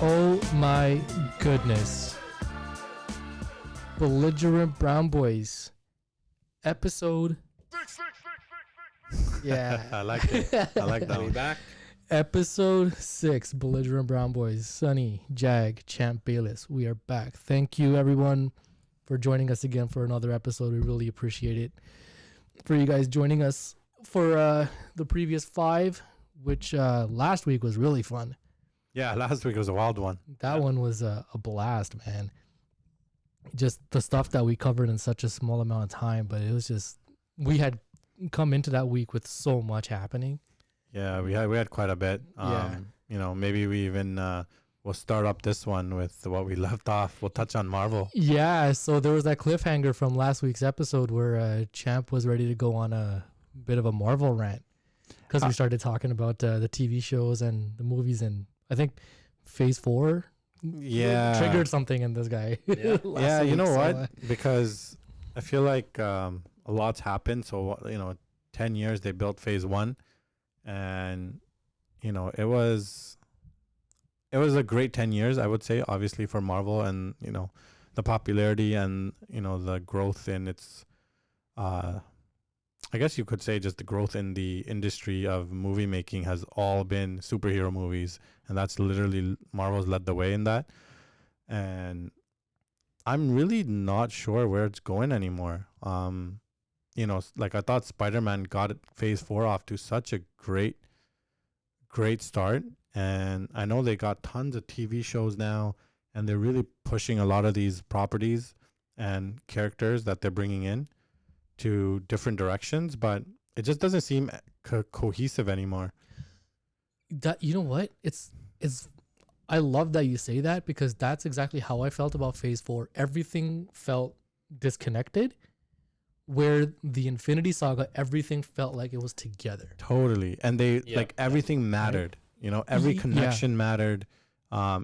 Oh my goodness. Belligerent Brown Boys. Episode. Yeah. I like it. I like that We one. back. Episode 6. Belligerent Brown Boys. Sunny, Jag, Champ, Bayless. We are back. Thank you, everyone, for joining us again for another episode. We really appreciate it. For you guys joining us for the previous 5, which last week was really fun. Yeah, last week was a wild one. That one was a blast, man. Just the stuff that we covered in such a small amount of time, but it was just, we had come into that week with so much happening. Yeah, we had quite a bit. Yeah. You know, maybe we even we'll start up this one with what we left off. We'll touch on Marvel. Yeah, so there was that cliffhanger from last week's episode where Champ was ready to go on a bit of a Marvel rant because we started talking about the TV shows and the movies, and I think Phase 4 triggered something in this guy. Yeah, you know what? Because I feel like a lot's happened. So, 10 years they built Phase 1, and it was a great 10 years, I would say, obviously, for Marvel, and the popularity and the growth in its I guess you could say just the growth in the industry of movie making has all been superhero movies, and that's literally Marvel's led the way in that. And I'm really not sure where it's going anymore. Like I thought Spider-Man got Phase 4 off to such a great start, and I know they got tons of TV shows now, and they're really pushing a lot of these properties and characters that they're bringing in to different directions, but it just doesn't seem cohesive anymore. That, you know what? It's I love that you say that, because that's exactly how I felt about Phase 4. Everything felt disconnected, where the Infinity Saga, everything felt like it was together. Totally. And they everything mattered. Right? Every connection mattered.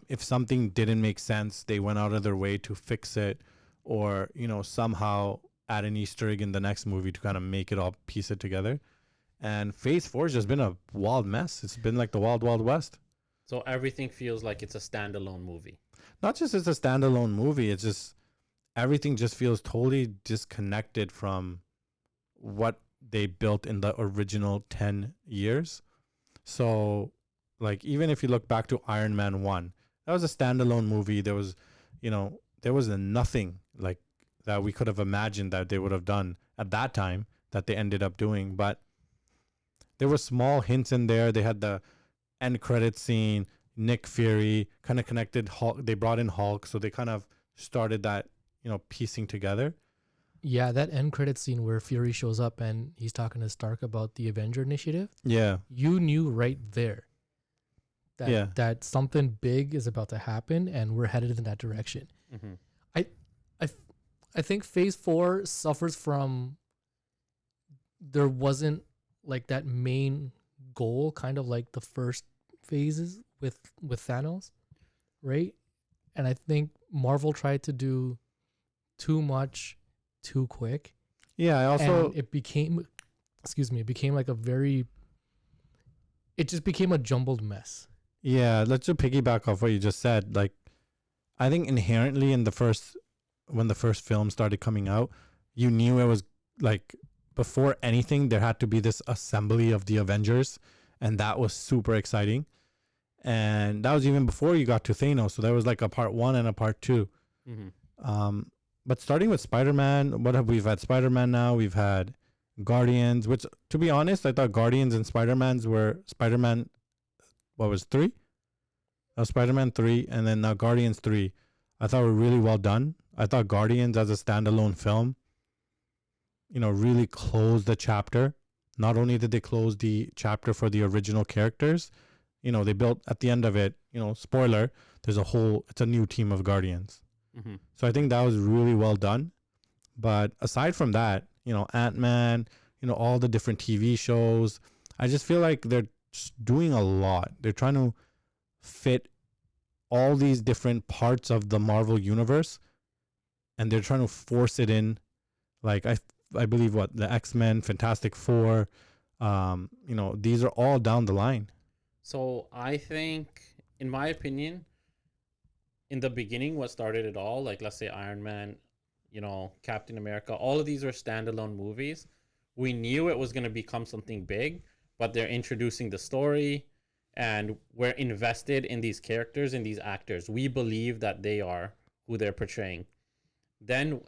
If something didn't make sense, they went out of their way to fix it, or somehow add an Easter egg in the next movie to kind of make it all, piece it together. And Phase 4 has just been a wild mess. It's been like the wild, wild west. So everything feels like it's a standalone movie. Not just it's a standalone movie. It's just everything just feels totally disconnected from what they built in the original 10 years. So like, even if you look back to Iron Man 1, that was a standalone movie. There was, there was nothing like that we could have imagined that they would have done at that time that they ended up doing. But there were small hints in there. They had the end credit scene, Nick Fury kind of connected Hulk. They brought in Hulk, so they kind of started that, piecing together. Yeah, that end credit scene where Fury shows up and he's talking to Stark about the Avenger Initiative. Yeah. You knew right there that something big is about to happen, and we're headed in that direction. Mm-hmm. I think Phase 4 suffers from, there wasn't like that main goal, kind of like the first phases with Thanos, right? And I think Marvel tried to do too much too quick. Yeah, I also... And it became like it just became a jumbled mess. Yeah, let's just piggyback off what you just said. Like, I think inherently in when the first film started coming out, you knew it was like, before anything, there had to be this assembly of the Avengers, and that was super exciting. And that was even before you got to Thanos, so there was like a part 1 and a part 2. Mm-hmm. But starting with Spider-Man, we've had Spider-Man now, we've had Guardians, which, to be honest, I thought Guardians and Spider-Man's were Spider-Man, what was 3? Spider-Man 3, and then now Guardians 3. I thought were really well done. I thought Guardians as a standalone film, really closed the chapter. Not only did they close the chapter for the original characters, they built at the end of it, spoiler, it's a new team of Guardians. Mm-hmm. So I think that was really well done. But aside from that, Ant-Man, all the different TV shows, I just feel like they're just doing a lot. They're trying to fit all these different parts of the Marvel universe, and they're trying to force it in. Like, I believe the X-Men, Fantastic Four, these are all down the line. So I think, in my opinion, in the beginning, what started it all, like let's say Iron Man, Captain America, all of these are standalone movies. We knew it was going to become something big, but they're introducing the story and we're invested in these characters and these actors. We believe that they are who they're portraying. Then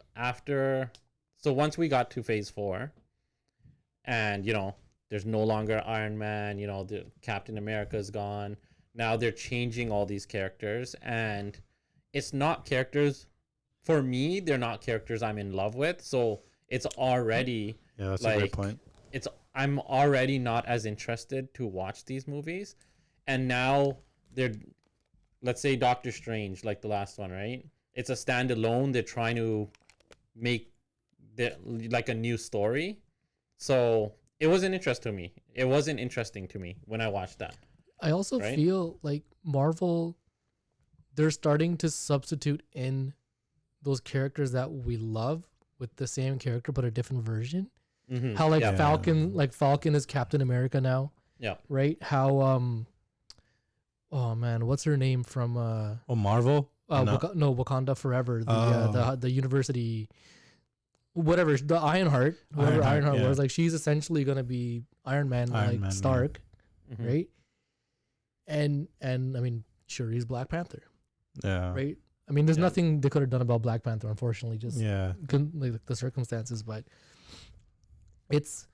once we got to phase 4 and, there's no longer Iron Man, the Captain America is gone. Now they're changing all these characters, and it's not characters, for me, they're not characters I'm in love with. So it's already that's a great point. I'm already not as interested to watch these movies. And now let's say Doctor Strange, like the last one, right? It's a standalone. They're trying to make like a new story. So it wasn't interesting to me when I watched that. I also feel like Marvel, they're starting to substitute in those characters that we love with the same character but a different version. Mm-hmm. How Falcon is Captain America now. Yeah. Right? How oh man, what's her name from Marvel? Wakanda Forever. The university, whatever, the Ironheart, whoever Ironheart was, like she's essentially gonna be Iron Man, Stark, Mm-hmm. right? And I mean, sure, he's Black Panther. Yeah. Right? I mean, there's nothing they could have done about Black Panther, unfortunately, just like the circumstances, but there's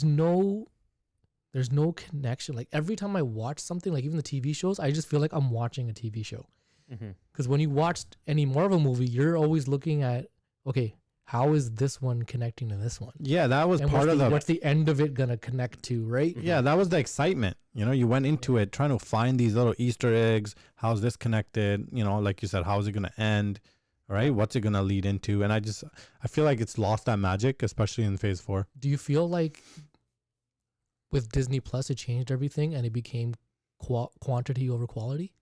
no connection. Like every time I watch something, like even the TV shows, I just feel like I'm watching a TV show. Because when you watched any Marvel movie, you're always looking at, okay, how is this one connecting to this one? Yeah, that was part of what's the end of it gonna connect to, right? Yeah, that was the excitement. You went into it trying to find these little Easter eggs. How's this connected? Like you said, how's it gonna end? Right? What's it gonna lead into? And I feel like it's lost that magic, especially in phase 4. Do you feel like with Disney Plus, it changed everything and it became quantity over quality?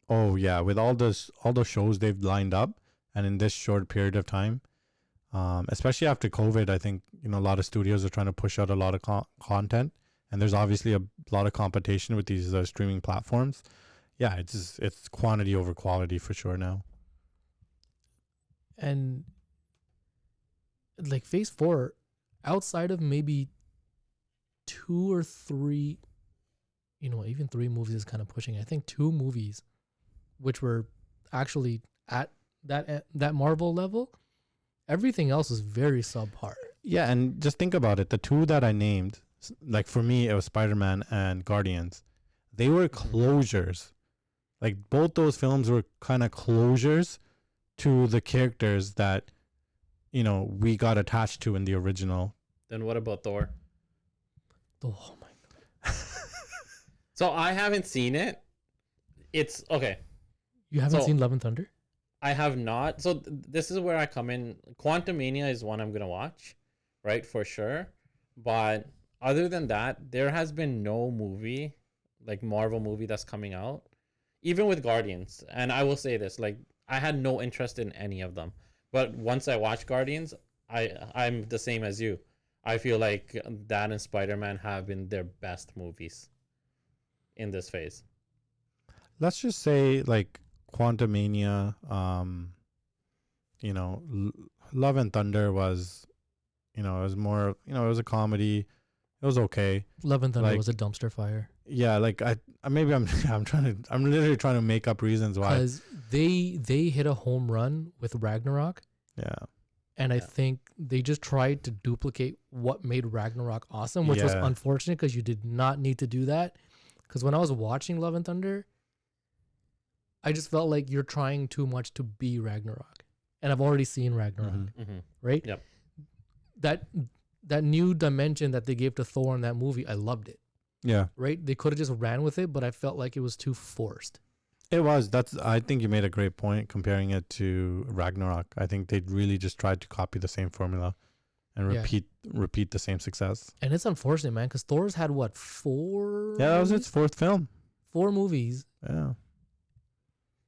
Oh yeah, with all those shows they've lined up, and in this short period of time, especially after COVID, I think a lot of studios are trying to push out a lot of content, and there's obviously a lot of competition with these streaming platforms. Yeah, it's quantity over quality for sure now. And like phase 4, outside of maybe 2 or 3, even 3 movies is kind of pushing. I think 2 movies, which were actually at that Marvel level. Everything else is very subpar. Yeah, and just think about it. The 2 that I named, like for me, it was Spider-Man and Guardians. They were closures. Like both those films were kind of closures to the characters that, we got attached to in the original. Then what about Thor? Oh my God. So I haven't seen it. It's okay. You haven't seen Love and Thunder? I have not. So this is where I come in. Quantumania is one I'm going to watch, right? For sure. But other than that, there has been no movie, like Marvel movie that's coming out, even with Guardians. And I will say this, like I had no interest in any of them. But once I watch Guardians, I'm the same as you. I feel like that and Spider-Man have been their best movies in this phase. Let's just say like Quantumania, Love and Thunder was, it was more, it was a comedy. It was okay. Love and Thunder was a dumpster fire. Yeah, like I'm literally trying to make up reasons why. Because they hit a home run with Ragnarok. Yeah. And I think they just tried to duplicate what made Ragnarok awesome, which was unfortunate because you did not need to do that. Because when I was watching Love and Thunder, I just felt like you're trying too much to be Ragnarok. And I've already seen Ragnarok, right? Yep. that new dimension that they gave to Thor in that movie, I loved it. Yeah. Right? They could have just ran with it, but I felt like it was too forced. It was. I think you made a great point comparing it to Ragnarok. I think they really just tried to copy the same formula and repeat the same success. And it's unfortunate, man, because Thor's had what, 4? Yeah, that was its 4th film. 4 movies. Yeah.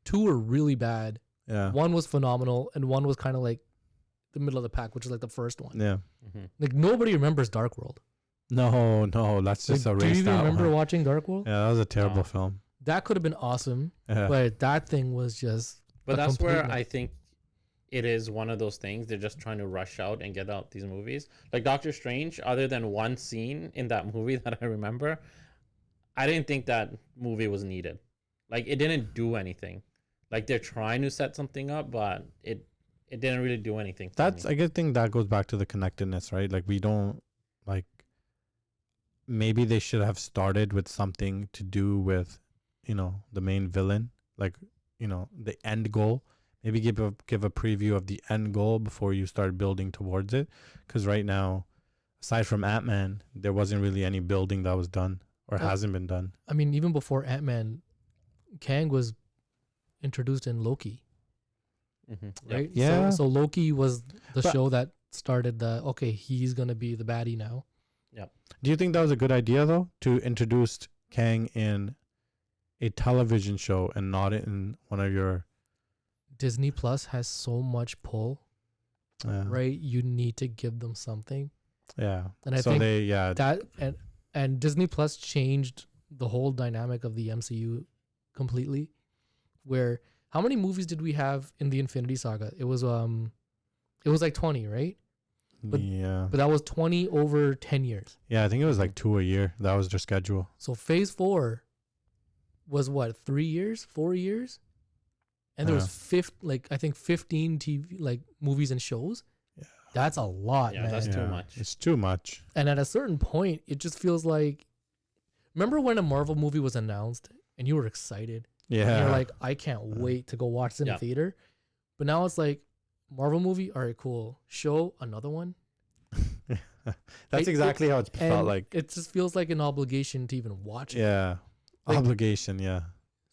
2 were really bad. Yeah. 1 was phenomenal, and 1 was kind of like the middle of the pack, which is like the first one. Yeah. Like nobody remembers Dark World. No, that's just a race. Do you even remember watching Dark World? Yeah, that was a terrible film. That could have been awesome, Yeah. but that thing was just. But a that's complete where mess. I think it is one of those things. They're just trying to rush out and get out these movies. Like Doctor Strange, other than one scene in that movie that I remember, I didn't think that movie was needed. Like it didn't do anything. Like they're trying to set something up, but it didn't really do anything. For That's me. I guess think that goes back to the connectedness, right? Like we don't like maybe they should have started with something to do with, the main villain, like, the end goal. Maybe give a preview of the end goal before you start building towards it. Because right now, aside from Ant-Man, there wasn't really any building that was done or hasn't been done. I mean, even before Ant-Man, Kang was introduced in Loki, right? Yeah. So Loki was the But- show that started he's gonna be the baddie now. Do you think that was a good idea though, to introduce Kang in a television show and not in one of your Disney Plus has so much pull, right? You need to give them something, Yeah. and I So think they that and Disney Plus changed the whole dynamic of the MCU completely. Where how many movies did we have in the Infinity Saga? It was like 20, right? But that was 20 over 10 years. Yeah, I think it was like 2 a year. That was their schedule. So Phase 4 was what, 3 years, 4 years, and there was I think 15 TV like movies and shows. Yeah. That's a lot, Yeah, man. that's too much. It's too much. And at a certain point, it just feels like, remember when a Marvel movie was announced and you were excited? Yeah. And you're like, I can't wait to go watch this in the theater. But now it's like, Marvel movie, all right, cool. Show another one. That's exactly how it's felt like. It just feels like an obligation to even watch it. Yeah. Like- Obligation, yeah.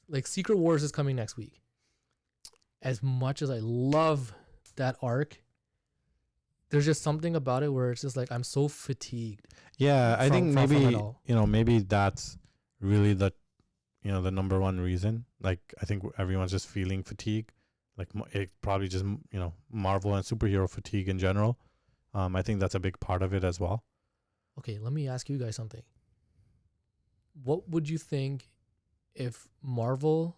Like Secret Wars is coming next week. As much as I love that arc, there's just something about it where it's just like I'm so fatigued. Yeah, I think from it maybe all. maybe that's really the the number one reason. Like I think everyone's just feeling fatigue. Like it probably just Marvel and superhero fatigue in general. I think that's a big part of it as well. Okay, let me ask you guys something. What would you think if Marvel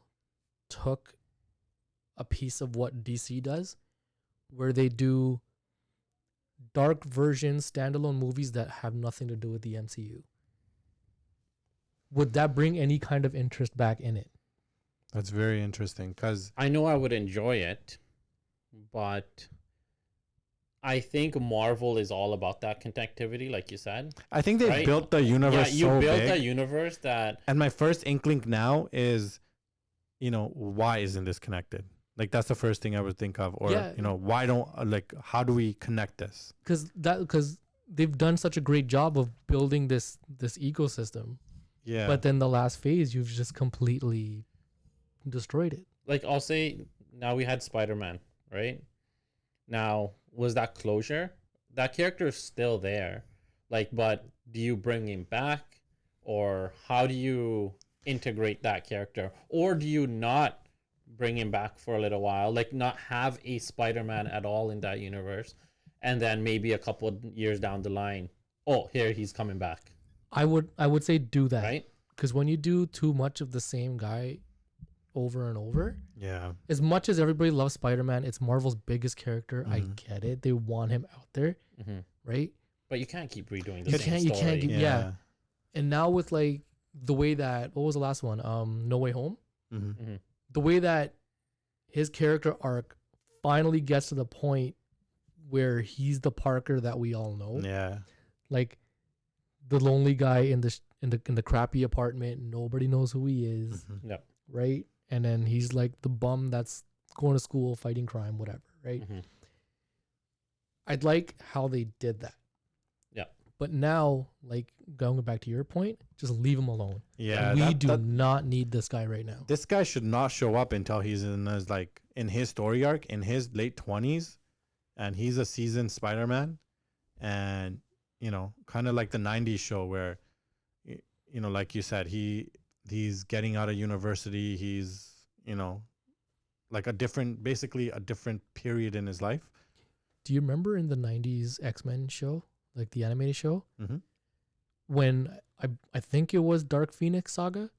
took a piece of what DC does, where they do dark version standalone movies that have nothing to do with the MCU? Would that bring any kind of interest back in it? That's very interesting because I know I would enjoy it, but I think Marvel is all about that connectivity, like you said. I think they've Right? built the universe You so built big. a universe that And my first inkling now is, why isn't this connected? Like that's the first thing I would think of, or Yeah. why don't how do we connect this? Because they've done such a great job of building this ecosystem. Yeah, But then the last phase, you've just completely destroyed it. like I'll say now we had Spider-Man, right? Now, was that closure? That character is still there. Like, but do you bring him back, or how do you integrate that character, or do you not bring him back for a little while, like not have a Spider-Man at all in that universe, and then maybe a couple of years down the line, oh, here he's coming back, I would say do that. right? Because when you do too much of the same guy over and over, yeah, as much as everybody loves Spider-Man, it's Marvel's biggest character. I Mhm. get it. They want him out there, Mm-hmm. right? But you can't keep redoing the You same can't- story. you can't keep- Yeah. And now with like the way that, what was the last one? No Way Home. Mm-hmm. The way that his character arc finally gets to the point where he's the Parker that we all know. Yeah, Like the lonely guy in the crappy apartment. Nobody knows who he is, Mhm. Yep. right? And then he's like the bum that's going to school, fighting crime, whatever, right? Mhm. I'd like how they did that. Yeah. But now, like going back to your point, just leave him alone. yeah. we that- do that- not need this guy right now. this guy should not show up until he's in his story arc in his late 20s, and he's a seasoned Spider-Man, and kind of like the 90s show where like you said, he's getting out of university, he's like basically a different period in his life. Do you remember in the 90s X-Men show, like the animated show, Mm-hmm. when I think it was Dark Phoenix Saga,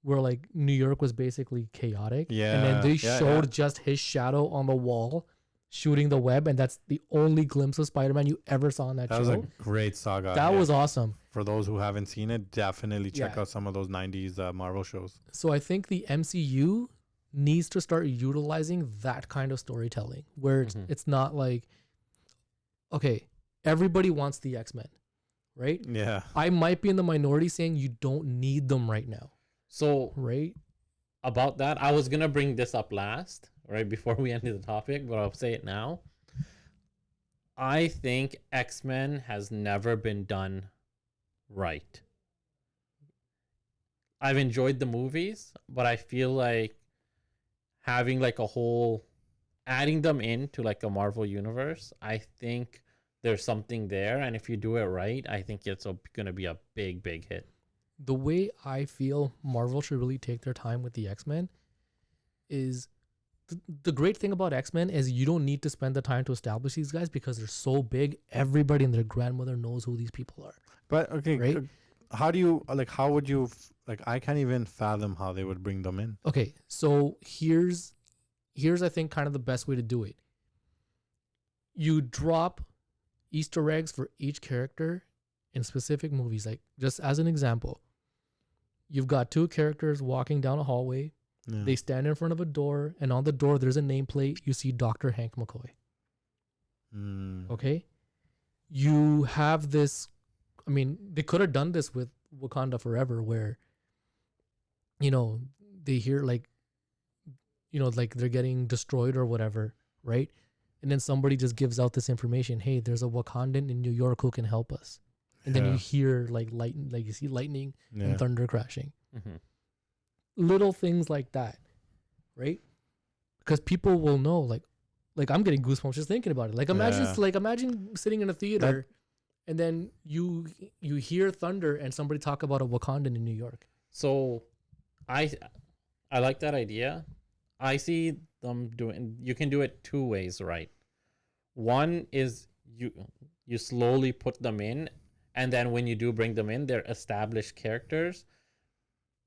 where like New York was basically chaotic. And Yeah, then they yeah, showed yeah. just his shadow on the wall shooting the web, and that's the only glimpse of Spider-Man you ever saw in that That show. was a great saga. That Yeah. was awesome. For those who haven't seen it, definitely check Yeah. out some of those 90s Marvel shows. So I think the MCU needs to start utilizing that kind of storytelling where Mhm. it's not like, okay, everybody wants the X-Men, right? Yeah. I might be in the minority saying you don't need them right now, So right? about that, I was gonna bring this up last, right before we ended the topic, but I'll say it now. I think X-Men has never been done right. I've enjoyed the movies, but I feel like having like a whole adding them into like a Marvel universe, I think there's something there, and if you do it right, I think it's gonna be a big hit. The way I feel Marvel should really take their time with the X-Men is the great thing about X-Men is you don't need to spend the time to establish these guys because they're so big. Everybody and their grandmother knows who these people are. But okay, Right? how do you like? How would you like? I can't even fathom how they would bring them in. Okay, so here's I think kind of the best way to do it. You drop Easter eggs for each character in specific movies. Like just as an example, you've got two characters walking down a hallway. Yeah. They stand in front of a door, and on the door there's a nameplate. You see Dr. Hank McCoy. Mm. Okay, you have this. I mean, they could have done this with Wakanda Forever, where they hear like like they're getting destroyed or whatever, right? And then somebody just gives out this information. Hey, there's a Wakandan in New York who can help us. And then you Yeah. hear like you see lightning Yeah. and thunder crashing. Mm-hmm. Little things like that, right? Because people will know. Like I'm getting goosebumps just thinking about it. Like imagine sitting in a theater, and then you hear thunder and somebody talk about a Wakandan in New York. So, I like that idea. I see them doing. You can do it two ways, right? One is you slowly put them in, and then when you do bring them in, they're established characters,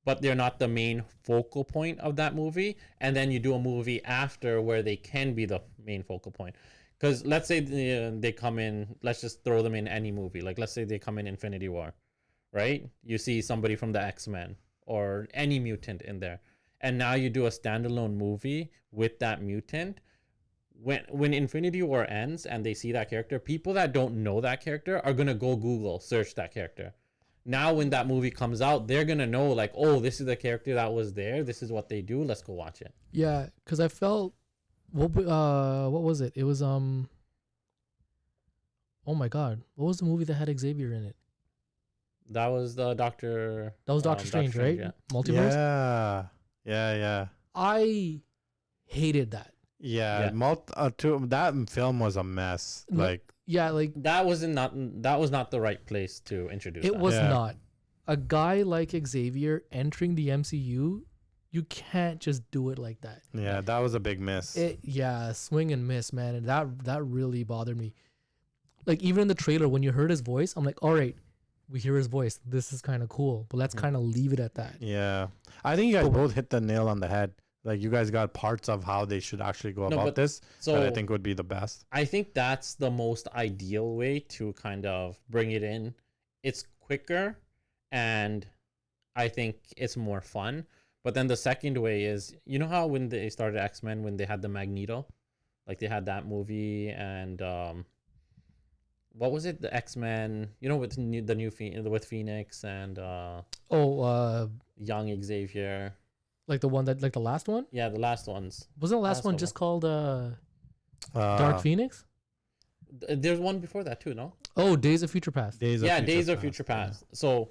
but they're not the main focal point of that movie. And then you do a movie after where they can be the main focal point. Because let's say they come in, let's just throw them in any movie. Like let's say they come in Infinity War, right? You see somebody from the X-Men or any mutant in there. And now you do a standalone movie with that mutant. When Infinity War ends and they see that character, people that don't know that character are gonna go Google search that character. Now when that movie comes out, they're gonna know like, oh, this is the character that was there. This is what they do. Let's go watch it. Yeah, because I felt what was it? It was oh my god, what was the movie that had Xavier in it? That was the Doctor. That was Doctor Strange, right? Yeah. Multiverse. Yeah. I hated that. Yeah. Yeah. That film was a mess. No, Like, Yeah, like That was not the right place to introduce. it that. was Yeah. not. A guy like Xavier entering the MCU, you can't just do it like that. yeah, that was a big miss. Swing and miss, man, and that really bothered me. Like even in the trailer, when you heard his voice, I'm like, all right, we hear his voice. This is kind of cool, but let's kind of leave it at that. Yeah. I think you guys But- both hit the nail on the head. Like, you guys got parts of how they should actually go No, about but- this So that I think would be the best. I think that's the most ideal way to kind of bring it in. It's quicker, and I think it's more fun. But then the second way is, you know how when they started X-Men, when they had the Magneto, like they had that movie, and what was it? The X-Men, with with Phoenix and young Xavier. Like the one like the last one. Yeah, the last ones. Wasn't the last Last one one. just called Uh, Dark Phoenix? There's one before that too, no? Oh, Days of Future Past. Days Days of Future Past. So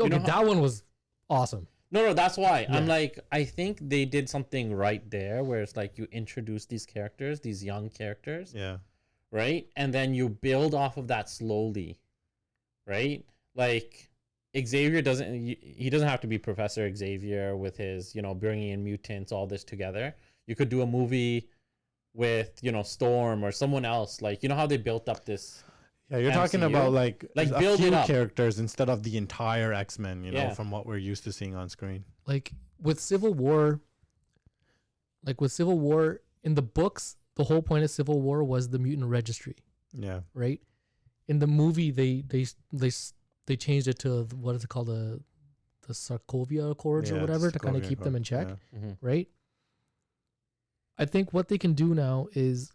Okay, know how- that one was awesome. no, that's why I'm Yeah. like, I think they did something right there, where it's like you introduce these characters, these young characters, Yeah. right, and then you build off of that slowly, right? Like Xavier he doesn't have to be Professor Xavier with his bringing in mutants, all this together. You could do a movie with Storm or someone else, like how they built up this. Yeah, you're talking MCU. about like Like, a build few it up. characters instead of the entire X-Men, you know, Yeah. from what we're used to seeing on screen. Like with Civil War, in the books, the whole point of Civil War was the mutant registry, Yeah. right? In the movie, they changed it to what is it called, the Sokovia Accords or Yeah, whatever, to kind of Sokovia keep them in Accord, check, Mm-hmm. right? I think what they can do now is,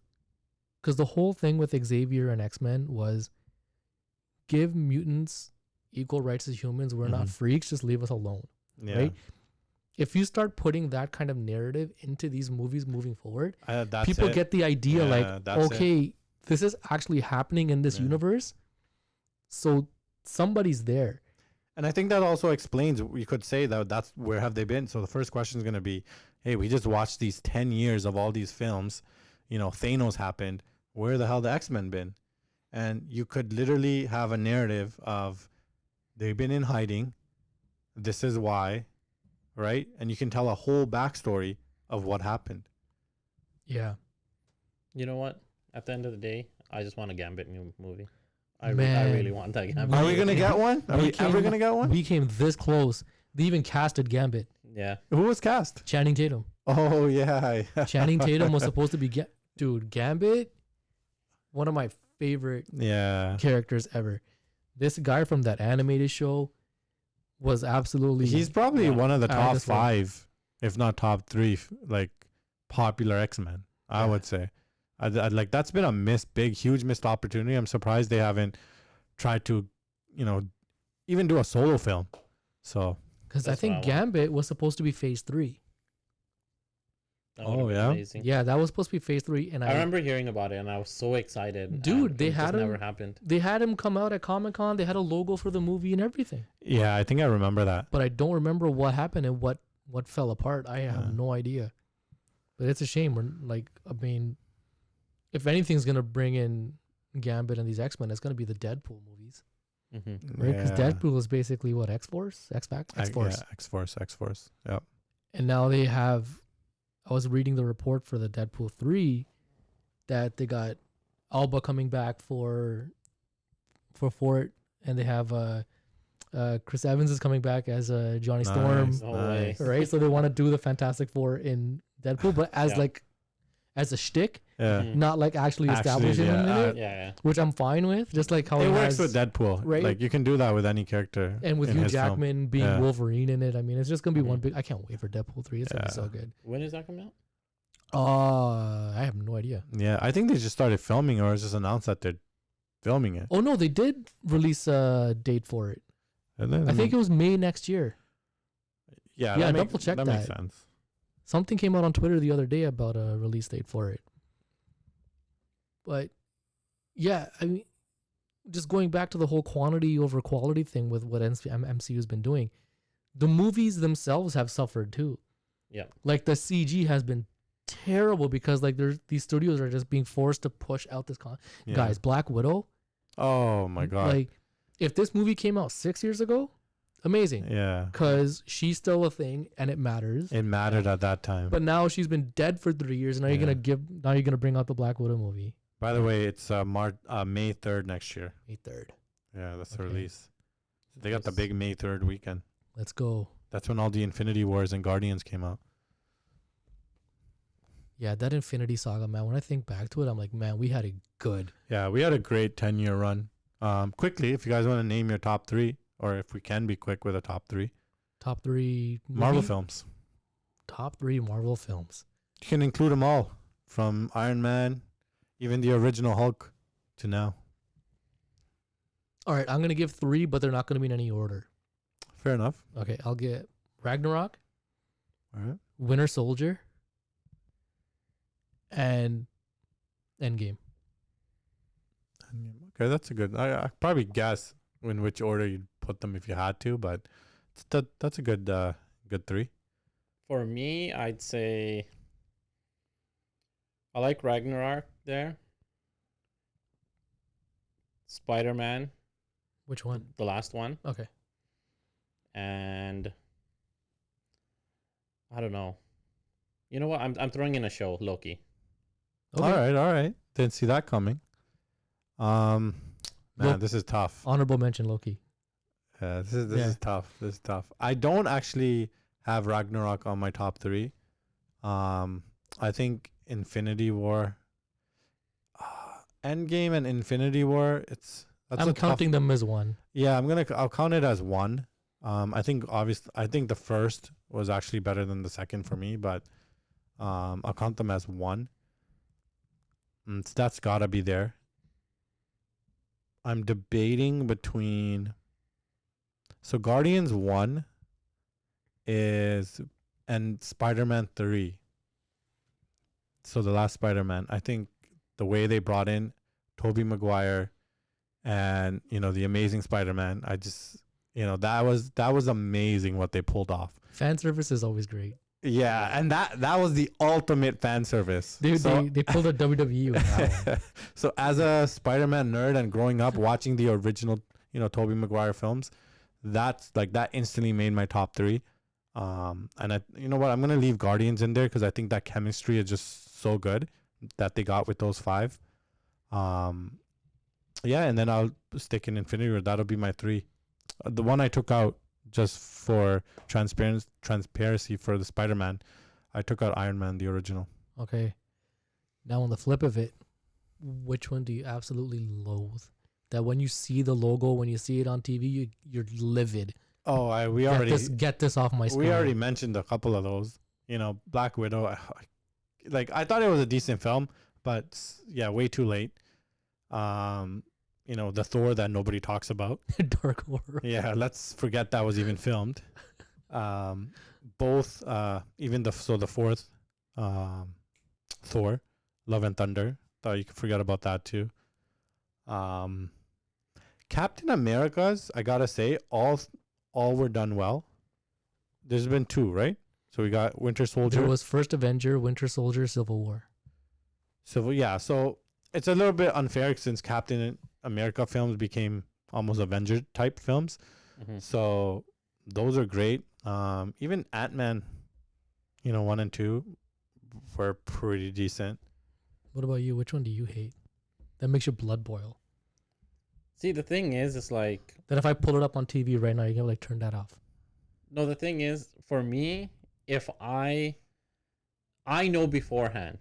because the whole thing with Xavier and X-Men was give mutants equal rights as humans. We're not Mhm. freaks. Just leave us alone. Yeah. Right? If you start putting that kind of narrative into these movies moving forward, That's people it. get the idea Yeah, like, that's it. okay, this is actually happening in this Yeah. universe. So somebody's there. And I think that also explains, you could say that that's where have they been. So the first question is going to be, hey, we just watched these 10 years of all these films. You know, Thanos happened. Where the hell the X-Men been? And you could literally have a narrative of they've been in hiding. This is why, right? And you can tell a whole backstory of what happened. Yeah. You know what? At the end of the day, I just want a Gambit new movie. I Man. really want that Gambit. Are we going to get one? Are we we ever came- going to get one? We came this close. They even casted Gambit. Yeah. Who was cast? Channing Tatum. Oh, yeah. Channing Tatum was supposed to be dude, Gambit, one of my favorite Yeah. characters ever. This guy from that animated show was absolutely He's probably Yeah. one of the top Honestly. 5, if not top 3, like popular X-Men. I Yeah. would say, I'd like that's been a huge missed opportunity. I'm surprised they haven't tried to, even do a solo film. So, because I That's what think I want. Gambit was supposed to be phase 3. That would've Oh, been yeah? Amazing. Yeah, that was supposed to be phase 3, and I remember hearing about it and I was so excited. Dude, and they it just had him- never happened. they had him come out at Comic-Con. They had a logo for the movie and everything, yeah, I think I remember that. but I don't remember what happened and what fell apart. I have Yeah. no idea. But it's a shame. If anything's gonna bring in Gambit and these X-Men, it's gonna be the Deadpool movies, Mm-hmm. right? Because Yeah. Deadpool is basically what, X-Force, X-Force. Yeah, X-Force. Yep. And now they have. I was reading the report for the Deadpool 3 that they got Alba coming back for it, and they have Chris Evans is coming back as Johnny Storm, Nice, No way. nice. right? So they want to do the Fantastic Four in Deadpool, but as Yeah. as a shtick, Yeah. Mhm. not like actually establishing him in yeah, it, Yeah. which I'm fine with. Just like how It he works has, with Deadpool. right? Like you can do that with any character. and with in Hugh his film. Jackman being Yeah. Wolverine in it. I mean, it's just gonna be one Mhm. big. I can't wait for Deadpool 3. It's gonna be so Yeah. good. When is that coming out? I have no idea. Yeah, I think they just started filming, or it's just announced that they're filming it. Oh no, they did release a date for it. And then, I think it was May next year. yeah, yeah, that double check that. Makes that. sense. Something came out on Twitter the other day about a release date for it. But yeah, I mean, just going back to the whole quantity over quality thing with what MCU's been doing, the movies themselves have suffered too. Yeah. Like the CG has been terrible because like these studios are just being forced to push out this Yeah. guys. Black Widow. Oh my god. Like if this movie came out 6 years ago, amazing. Yeah. Because she's still a thing and it matters. It mattered at that time. But now she's been dead for 3 years, and now Yeah. you're gonna bring out the Black Widow movie. By the way, it's May 3rd next year. May 3rd. Yeah, that's the Okay. release. They got the Nice. big May 3rd weekend. Let's go. That's when all the Infinity Wars and Guardians came out. Yeah, that Infinity Saga, man. When I think back to it, I'm like, man, we had it good. Yeah, we had a great 10-year run. Quickly, if you guys want to name your top 3, or if we can be quick with a top 3, Top 3 Marvel movie? films. Top 3 Marvel films. You can include them all, from Iron Man, even the original Hulk, to now. All right, I'm gonna give 3, but they're not gonna be in any order. Fair enough. Okay, I'll get Ragnarok, All right. Winter Soldier, and Endgame. Okay, that's a good. I probably guess in which order you'd put them if you had to, but that's a good good 3. For me, I'd say I like Ragnarok there. Spider-Man, Which one? the last one, Okay. and I don't know. You know what? I'm throwing in a show, Loki. Okay. All right. Didn't see that coming. Man, this is tough. Honorable mention Loki. This is Yeah. tough. This is tough. I don't actually have Ragnarok on my top 3. I think Infinity War, Endgame, and Infinity War. I'm counting them as one. Yeah, I'll count it as one. I think the first was actually better than the second for me, but I'll count them as one. So that's gotta be there. I'm debating between. So Guardians 1 and Spider-Man 3. So the last Spider-Man, I think the way they brought in Tobey Maguire and, the Amazing Spider-Man, I just, that was amazing what they pulled off. Fan service is always great. Yeah, and that was the ultimate fan service. They pulled a WWE with that one. So as a Spider-Man nerd and growing up watching the original, Tobey Maguire films, that instantly made my top 3. And you know what? I'm gonna leave Guardians in there because I think that chemistry is just so good that they got with those 5. Yeah, and then I'll stick in Infinity War. That'll be my 3. The one I took out just for transparency for the Spider-Man, I took out Iron Man, the original. Okay. Now on the flip of it, which one do you absolutely loathe? That when you see the logo, when you see it on TV, you're livid. Oh, Get this off my screen. We already mentioned a couple of those. Black Widow. I thought it was a decent film, but yeah, way too late. The Thor that nobody talks about. Dark World. Yeah, let's forget that was even filmed. Both, even the fourth, Thor, Love and Thunder. Thought you could forget about that too. Captain America's, I gotta say, all were done well. There's been 2, right? So we got Winter Soldier. There was First Avenger, Winter Soldier, Civil War. Yeah. So it's a little bit unfair since Captain America films became almost Avenger type films. Mm-hmm. So those are great. Even Ant-Man, 1 and 2 were pretty decent. What about you? Which one do you hate? That makes your blood boil. See, the thing is, it's like... That if I pull it up on TV right now, you can turn that off. No, the thing is, for me, if I know beforehand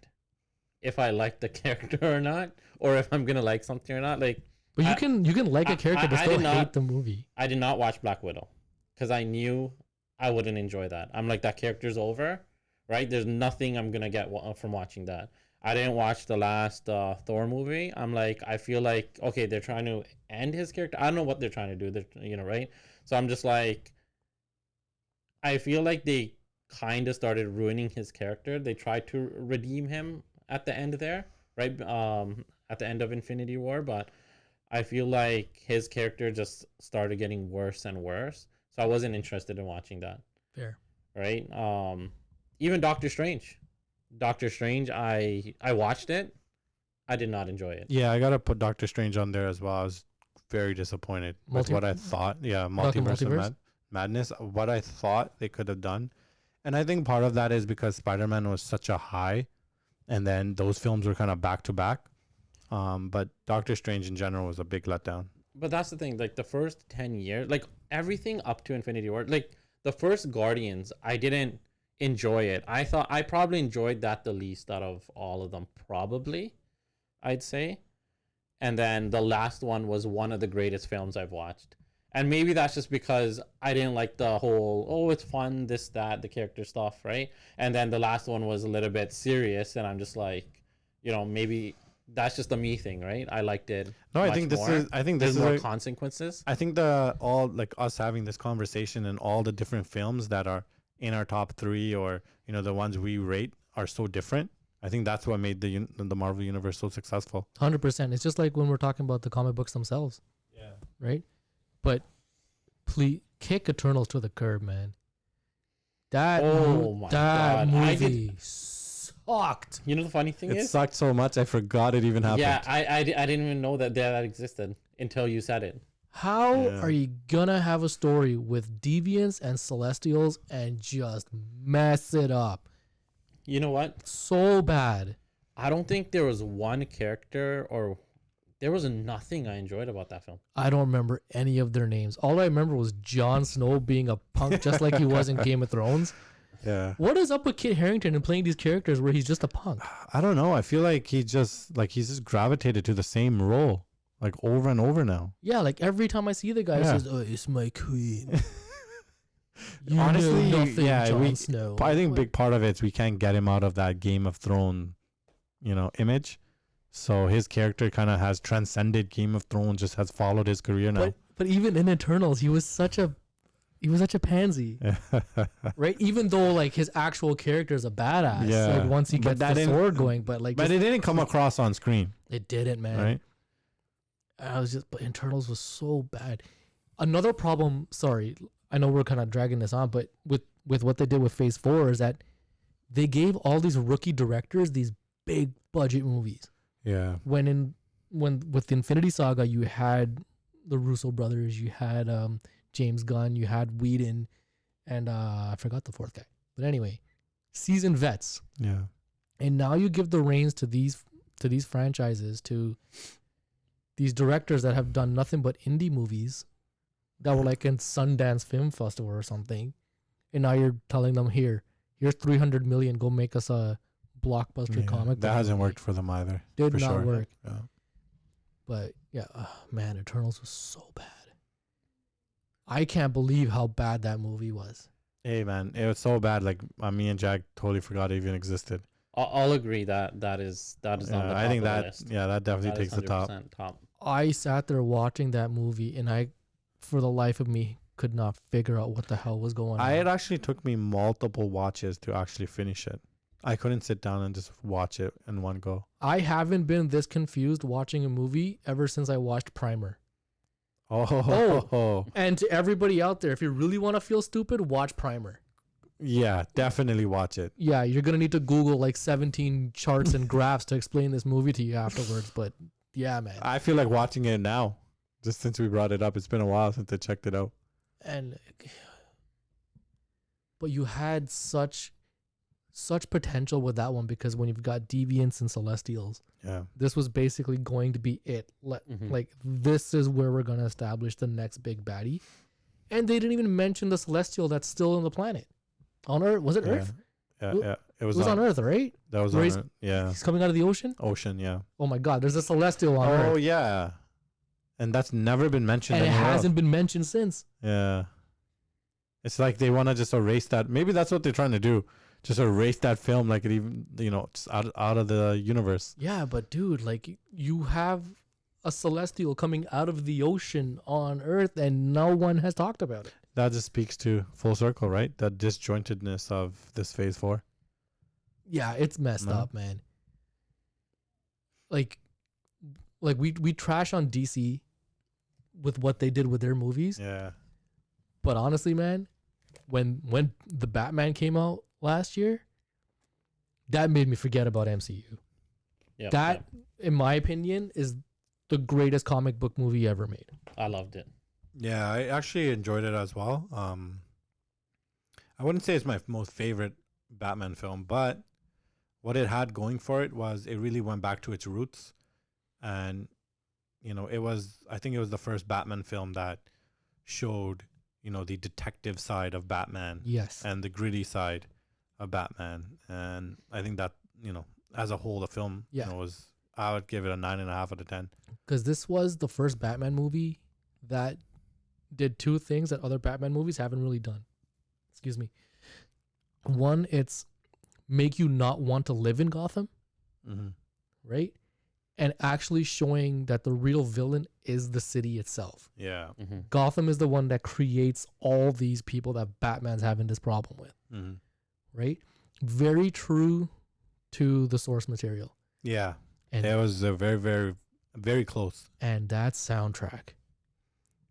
if I like the character or not, or if I'm going to like something or not, But you can like a character but still hate the movie. I did not watch Black Widow because I knew I wouldn't enjoy that. I'm like, that character's over, right? There's nothing I'm going to get from watching that. I didn't watch the last Thor movie. I'm like, I feel like, okay, they're trying to end his character. I don't know what they're trying to do. They're, right? So I'm just like, I feel like they kind of started ruining his character. They tried to redeem him at the end there, right? At the end of Infinity War, but I feel like his character just started getting worse and worse. So I wasn't interested in watching that. Fair. Right? Even Doctor Strange. I watched it. I did not enjoy it. Yeah, I gotta put Doctor Strange on there as well. I was very disappointed with what I thought. Yeah, multiverse of madness. What I thought they could have done, and I think part of that is because Spider-Man was such a high, and then those films were kind of back to back. But Doctor Strange in general was a big letdown. But that's the thing. Like the first 10 years, like everything up to Infinity War, like the first Guardians, I didn't enjoy it. I thought I probably enjoyed that the least out of all of them, probably, I'd say. And then the last one was one of the greatest films I've watched. And maybe that's just because I didn't like the whole, oh, it's fun, this, that, the character stuff, right? And then the last one was a little bit serious, and I'm just like, maybe that's just a me thing, right? I liked it. No, I think this is more consequences. I think us having this conversation and all the different films that are in our top 3 or the ones we rate are so different. I think that's what made the Marvel universe so successful. 100%. It's just like when we're talking about the comic books themselves. Yeah. Right? But please kick Eternals to the curb, man. That movie sucked. You know the funny thing is? It sucked so much I forgot it even happened. Yeah, I didn't even know that existed until you said it. How are you gonna have a story with deviants and celestials and just mess it up? You know what? So bad. I don't think there was one character or there was nothing I enjoyed about that film. I don't remember any of their names. All I remember was Jon Snow being a punk just like he was in Game of Thrones. Yeah. What is up with Kit Harington and playing these characters where he's just a punk? I don't know. I feel like he's just gravitated to the same role like over and over now. Yeah, like every time I see the guy, he Yeah. says, "Oh, it's my queen." You Honestly, know nothing, yeah, Jon Snow. I think Like, big part of it is we can't get him out of that Game of Thrones, image. So his character kind of has transcended Game of Thrones, just has followed his career now. but even in Eternals, he was such a pansy, right? Even though like his actual character is a badass, Yeah. like once he But gets that the didn't- sword going, but like But just- it didn't come across on screen, it didn't, man. right? But Internals was so bad. Another problem, sorry, I know we're kind of dragging this on, but with what they did with Phase 4 is that they gave all these rookie directors these big budget movies. Yeah. When with the Infinity Saga, you had the Russo brothers, you had James Gunn, you had Whedon, and I forgot the fourth guy. But anyway, seasoned vets. Yeah. And now you give the reins to these franchises, to these directors that have done nothing but indie movies that were like in Sundance Film Festival or something. And now you're telling them, here's $300 million, go make us a blockbuster Yeah, comic. that book hasn't movie. worked for them either. Did for not sure. work. Yeah. But yeah, man, Eternals was so bad. I can't believe how bad that movie was. Hey man, it was so bad. Like me and Jack totally forgot it even existed. I'll agree that is on the top I think of the that list. that definitely That is takes the top. 100% top. I sat there watching that movie, and I, for the life of me, could not figure out what the hell was going on. It actually took me multiple watches to actually finish it. I couldn't sit down and just watch it in one go. I haven't been this confused watching a movie ever since I watched Primer. Oh. And to everybody out there, if you really want to feel stupid, watch Primer. Yeah, definitely watch it. Yeah, you're going to need to Google like 17 charts and graphs to explain this movie to you afterwards. But yeah, man. I feel like watching it now. Just since we brought it up, it's been a while since I checked it out. But you had such potential with that one, because when you've got Deviants and Celestials, Yeah. this was basically going to be it. Mhm. Like, this is where we're going to establish the next big baddie. And they didn't even mention the Celestial that's still on the planet. On Earth? Was it Earth? Yeah. It was, It was on Earth, right? That was Where on he's- Earth. Yeah. He's coming out of the ocean? Ocean, yeah. Oh my God, there's a Celestial on Oh Earth. yeah. And that's never been mentioned And it anywhere hasn't else. been mentioned since. Yeah. It's like they want to just erase that. Maybe that's what they're trying to do. Just erase that film, like it even, just out of the universe. Yeah, but dude, like, you have a Celestial coming out of the ocean on Earth, and no one has talked about it. That just speaks to full circle, right? That disjointedness of this Phase 4. Yeah, it's messed No. up, man. Like we trash on DC with what they did with their movies, Yeah. but honestly, man, when the Batman came out last year, that made me forget about MCU. Yeah, That, in my opinion, is the greatest comic book movie ever made. I loved it. Yeah, I actually enjoyed it as well. I wouldn't say it's my most favorite Batman film, but what it had going for it was it really went back to its roots. And, I think it was the first Batman film that showed, the detective side of Batman Yes. and the gritty side of Batman. And I think that, as a whole, the film Yeah. I would give it a 9.5 out of 10. Because this was the first Batman movie that did two things that other Batman movies haven't really done. Excuse me. One, it's make you not want to live in Gotham, Mm-hmm. right? And actually showing that the real villain is the city itself. Yeah. Mm-hmm. Gotham is the one that creates all these people that Batman's having this problem with, Mm-hmm. right? Very true to the source material. Yeah. And It was very, very, very close. and that soundtrack.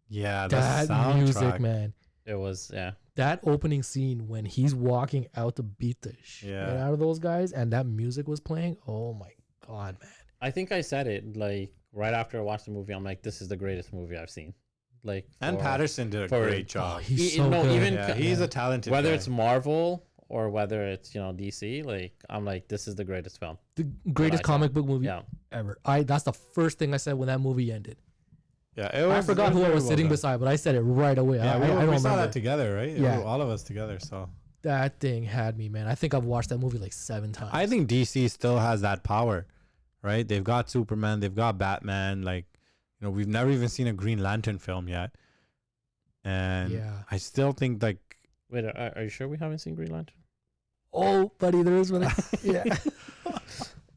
Yeah, the That soundtrack. music, man. It was, yeah. That opening scene when he's walking out to beat the shit Yeah. out of those guys, and that music was playing. Oh my God, man. I think I said it like right after I watched the movie. I'm like, this is the greatest movie I've seen. Like, And for- Patterson did a for- great Oh, job. he's He- so no, good. even Yeah, he's a talented whether guy. it's Marvel or whether it's, you know, DC, like I'm like, this is the greatest film. The greatest I saw. comic book movie Yeah. ever. That's the first thing I said when that movie ended. Yeah, I forgot who I was sitting beside, but I said it right away. Yeah, I we don't saw remember. that together, right? Yeah. All of us together. So That thing had me, man. I think I've watched that movie like 7 times. I think DC still has that power, right? They've got Superman, they've got Batman. Like, you know, we've never even seen a Green Lantern film yet, and Yeah. I still think like Wait, are you sure we haven't seen Green Lantern? Oh, buddy, there is one. Yeah.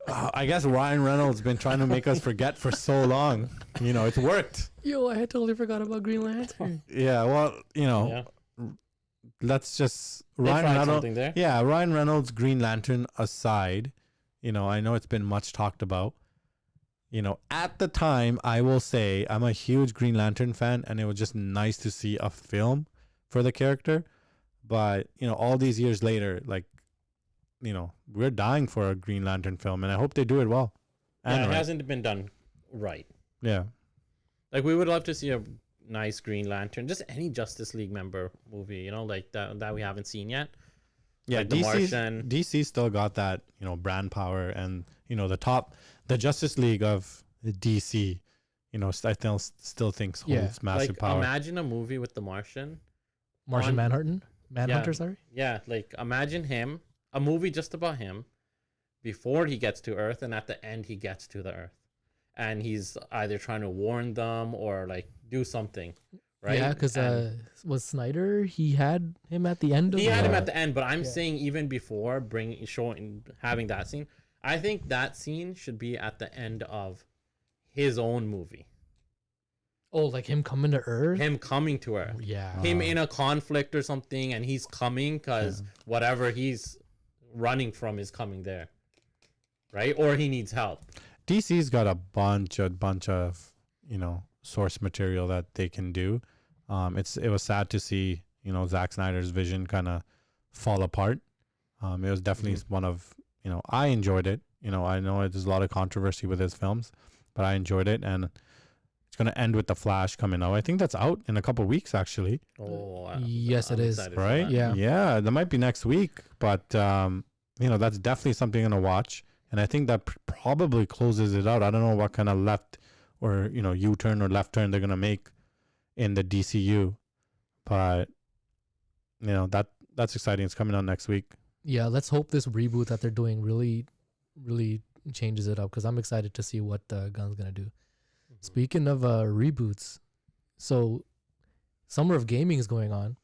I guess Ryan Reynolds been trying to make us forget for so long. You know, it's worked. Yo, I had totally forgot about Green Lantern. Yeah, well, you know, Yeah. let's just They Ryan tried Reynolds. something there. Yeah, Ryan Reynolds, Green Lantern aside, you know, I know it's been much talked about. You know, at the time, I will say I'm a huge Green Lantern fan, and it was just nice to see a film for the character. But, you know, all these years later, like, you know, we're dying for a Green Lantern film, and I hope they do it well. Yeah, it right. hasn't been done right. Yeah. Like we would love to see a nice Green Lantern, just any Justice League member movie, you know, like that we haven't seen yet. Yeah, Like The Martian. DC still got that, you know, brand power, and, you know, the Justice League of DC, you know, I still think holds massive Like power. imagine a movie with The Martian. Martian On- Manhunter, Yeah. sorry. Yeah, like imagine him, a movie just about him before he gets to Earth and at the end he gets to the Earth. And he's either trying to warn them or like do something, right? Yeah, because And was Snyder, he had him at the end of he had him the- at the end, but I'm Yeah. saying even before having that scene, I think that scene should be at the end of his own movie. Oh, like him coming to Earth? Him coming to Earth. Yeah. Him in a conflict or something, and he's coming because whatever he's running from is coming there, right? Or he needs help. DC's got a bunch of, you know, source material that they can do. It was sad to see, you know, Zack Snyder's vision kind of fall apart. It was definitely one of, you know, I enjoyed it. You know, I know there's a lot of controversy with his films, but I enjoyed it, and it's gonna end with The Flash coming out. I think that's out in a couple of weeks, actually. Oh, Yes, it is. excited for Right? that. Yeah. That might be next week, but you know, that's definitely something I'm gonna watch, and I think that probably closes it out. I don't know what kind of left or, you know, U-turn or left turn they're gonna make in the DCU, but you know, that's exciting. It's coming out next week. Yeah, let's hope this reboot that they're doing really changes it up, because I'm excited to see what Gunn's gonna do. Speaking of reboots, so Summer of Gaming is going on,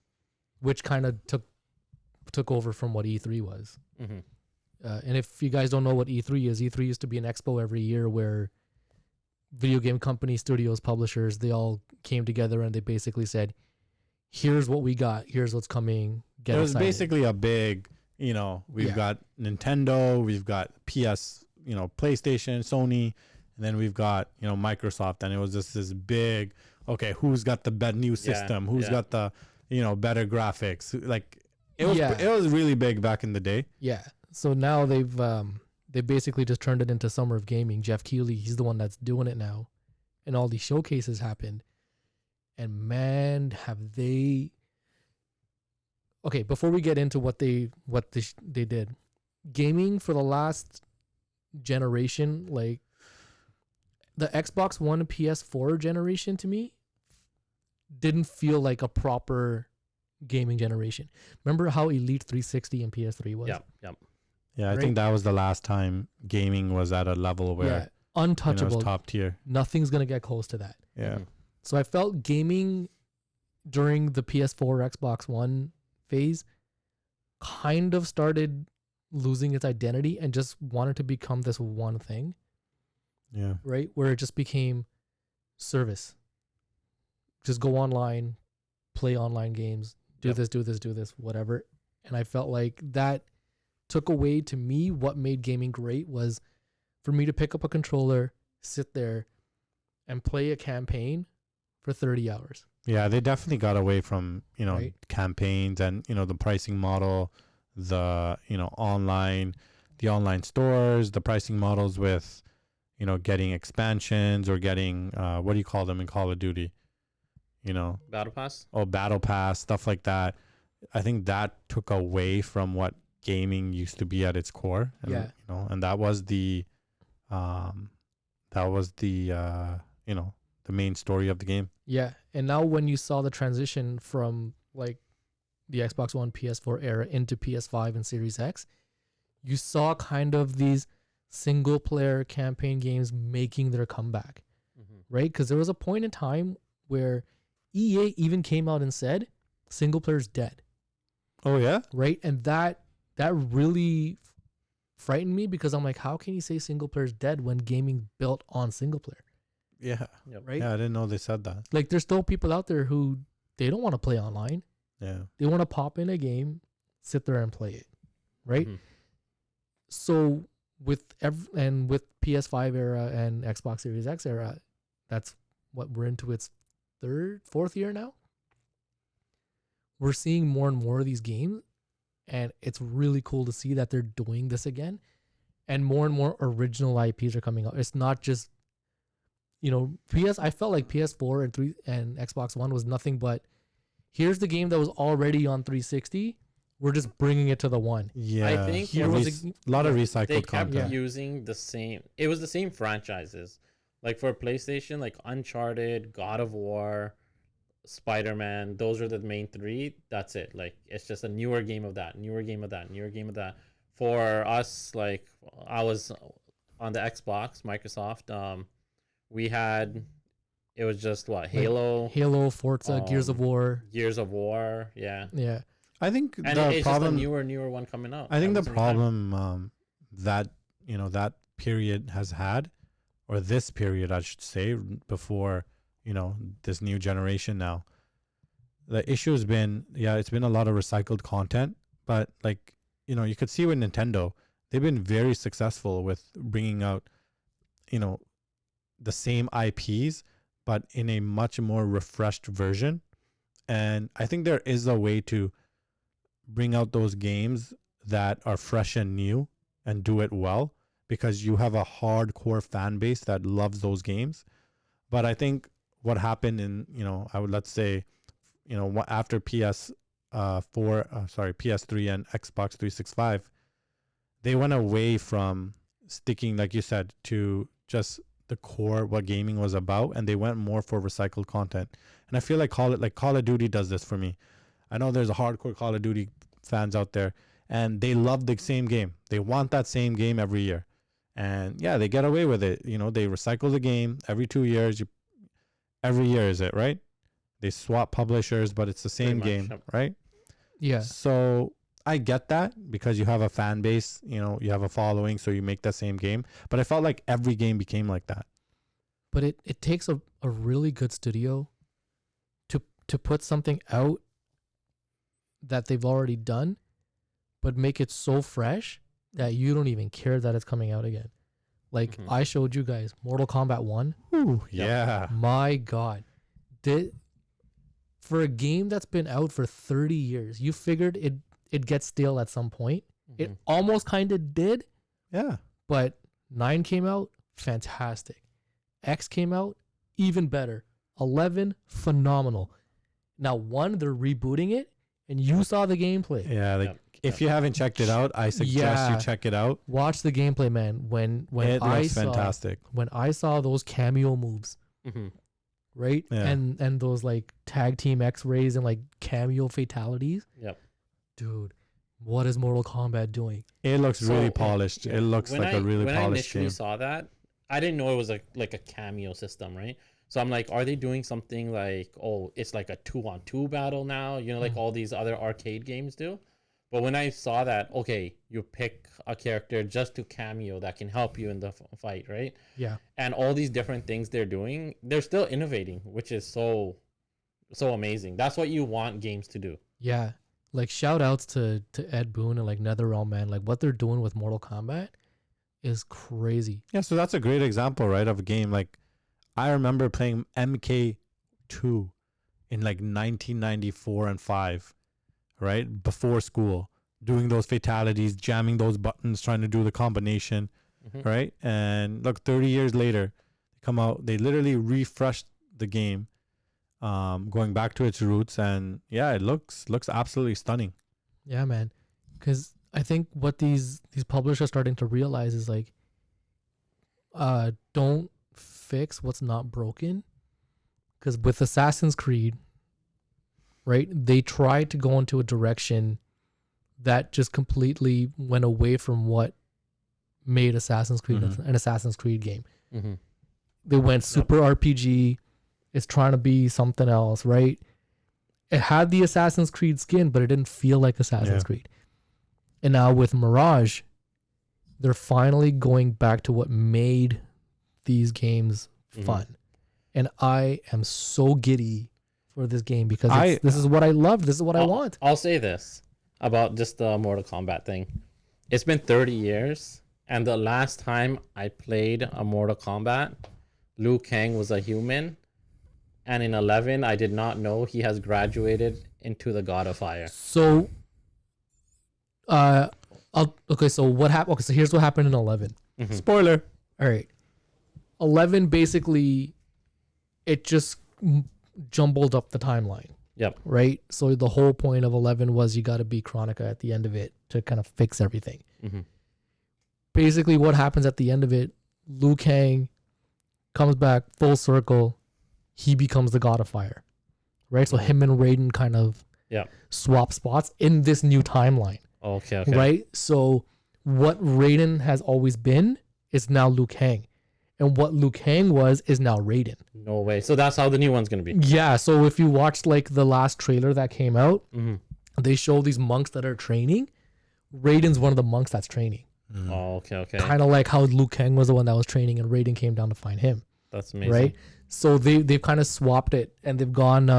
which kind of took over from what E3 was. Mm-hmm. And if you guys don't know what E3 is, E3 used to be an expo every year where video game companies, studios, publishers, they all came together and they basically said, here's what we got, here's what's coming. Get It was excited. basically a big, you know, we've got Nintendo, we've got PS, you know, PlayStation, Sony, and then we've got, you know, Microsoft, and it was just this big, okay, who's got the better new system? Who's got the, you know, better graphics? Like it was really big back in the day. Yeah. So now they basically just turned it into Summer of Gaming. Jeff Keighley, he's the one that's doing it now. And all these showcases happened. And man, have they... Okay, before we get into what they did, gaming for the last generation, like the Xbox One and PS4 generation, to me didn't feel like a proper gaming generation. Remember how Elite 360 and PS3 was? Yep. Yeah, I Right. think that was the last time gaming was at a level where, Yeah, you know, it untouchable. was top tier. Nothing's gonna get close to that. Yeah. Mhm. So I felt gaming during the PS4, Xbox One phase kind of started losing its identity and just wanted to become this one thing, Yeah. right? Where it just became service. Just go online, play online games, do Yep. this, whatever. And I felt like that took away, to me, what made gaming great was for me to pick up a controller, sit there, and play a campaign for 30 hours. Yeah, they definitely got away from, you know, Right. campaigns and, you know, the pricing model, the, you know, the online stores, the pricing models with, you know, getting expansions or getting, what do you call them in Call of Duty? You know, Battle Pass. Battle Pass, stuff like that. I think that took away from what gaming used to be at its core. And, Yeah. you know, and that was the you know, the main story of the game. Yeah. And now when you saw the transition from like the Xbox One, PS4 era into PS5 and Series X, you saw kind of these single player campaign games making their comeback, right? Because there was a point in time where EA even came out and said single player's dead, Oh yeah? right? And that really frightened me, because I'm like, how can you say single player's dead when gaming built on single player, Yeah. Yep. right? Yeah, I didn't know they said that. Like there's still people out there who they don't want to play online. Yeah. They want to pop in a game, sit there and play it, right? Mhm. So with with PS5 era and Xbox Series X era, that's what we're into its fourth year now. We're seeing more and more of these games, and it's really cool to see that they're doing this again, and more original IPs are coming out. It's not just, I felt like PS4 and 3 and Xbox One was nothing but, here's the game that was already on 360. We're just bringing it to the one. Yeah. I think Here was a lot of they recycled kept content. using the same. It was the same franchises. Like for PlayStation, like Uncharted, God of War, Spider-Man. Those are the main three. That's it. Like it's just a newer game of that, newer game of that, newer game of that. For us, like I was on the Xbox, Microsoft. We had, it was just what, Halo, Forza, Gears of War. Gears of War. Yeah. Yeah. I think And the it's problem just a newer one coming out. I think the every single time. problem that that period has had, or this period I should say, before this new generation now, the issue has been, it's been a lot of recycled content, but like you could see with Nintendo, they've been very successful with bringing out the same IPs but in a much more refreshed version. And I think there is a way to bring out those games that are fresh and new and do it well, because you have a hardcore fan base that loves those games. But I think what happened in, let's say, after PS3 and Xbox 365, they went away from sticking, like you said, to just the core, what gaming was about, and they went more for recycled content. And I feel like Call of Duty does this for me. I know there's a hardcore Call of Duty fans out there, and they love the same game. They want that same game every year. And yeah, they get away with it. They recycle the game every 2 years. Every year, is it, right? They swap publishers, but it's the same game, right? Yeah. So I get that, because you have a fan base, you have a following, so you make that same game. But I felt like every game became like that. But it takes a really good studio to put something out that they've already done, but make it so fresh that you don't even care that it's coming out again. Like I showed you guys Mortal Kombat 1. Ooh, yeah. My God. For a game that's been out for 30 years, you figured it gets stale at some point. It almost kind of did. Yeah. But 9 came out, fantastic. X came out, even better. 11, phenomenal. Now 1, they're rebooting it, and you saw the gameplay. Yeah, if you haven't checked it out, I suggest you check it out. Watch the gameplay, man. When it looks fantastic. When I saw those cameo moves, right? Yeah. And those like tag team X-rays and like cameo fatalities. Yep. Dude, what is Mortal Kombat doing? It looks really polished. It looks like a really polished game. When I initially saw that, I didn't know it was like a cameo system, right? So I'm like, are they doing something like, it's like a 2-on-2 battle now? Like all these other arcade games do. But when I saw that, okay, you pick a character just to cameo that can help you in the fight, right? Yeah. And all these different things they're doing, they're still innovating, which is so amazing. That's what you want games to do. Yeah. Like shout outs to Ed Boon and like NetherRealm, man. Like what they're doing with Mortal Kombat is crazy. Yeah, so that's a great example, right, of a game. Like I remember playing MK2 in like 1994 and 5, right? Before school, doing those fatalities, jamming those buttons, trying to do the combination, right? And look, 30 years later, they come out, they literally refreshed the game. going back to its roots, and yeah, it looks absolutely stunning. Yeah, man. Because I think what these publishers are starting to realize is like, don't fix what's not broken. Because with Assassin's Creed, right, they tried to go into a direction that just completely went away from what made Assassin's Creed an Assassin's Creed game. Mm-hmm. They went super RPG. It's trying to be something else, right? It had the Assassin's Creed skin, but it didn't feel like Assassin's Creed. And now with Mirage, they're finally going back to what made these games fun. And I am so giddy for this game because this is what I love. This is what I want. I'll say this about just the Mortal Kombat thing. It's been 30 years, and the last time I played a Mortal Kombat, Liu Kang was a human, and in 11, I did not know he has graduated into the God of Fire. So, so what happened? Okay, so here's what happened in 11. Spoiler. All right. 11 basically, it just jumbled up the timeline. Yep. Right? So the whole point of 11 was you got to beat Chronica at the end of it to kind of fix everything. Basically, what happens at the end of it, Liu Kang comes back full circle. He becomes the God of Fire. Right? So him and Raiden kind of swap spots in this new timeline. Okay. Right? So what Raiden has always been is now Liu Kang. And what Liu Kang was is now Raiden. No way. So that's how the new one's going to be. Yeah. So if you watched like the last trailer that came out, they show these monks that are training. Raiden's one of the monks that's training. Oh, okay. Kind of like how Liu Kang was the one that was training and Raiden came down to find him. That's amazing. Right? So they've kind of swapped it and they've kind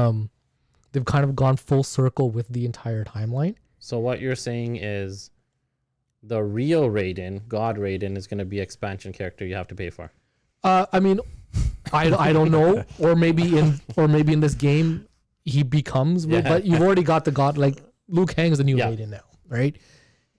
of gone full circle with the entire timeline. So what you're saying is the real Raiden, God Raiden, is going to be expansion character you have to pay for. I mean, I don't know, or maybe in this game he becomes, but you've already got the God, like Liu Kang is the new Raiden now, right?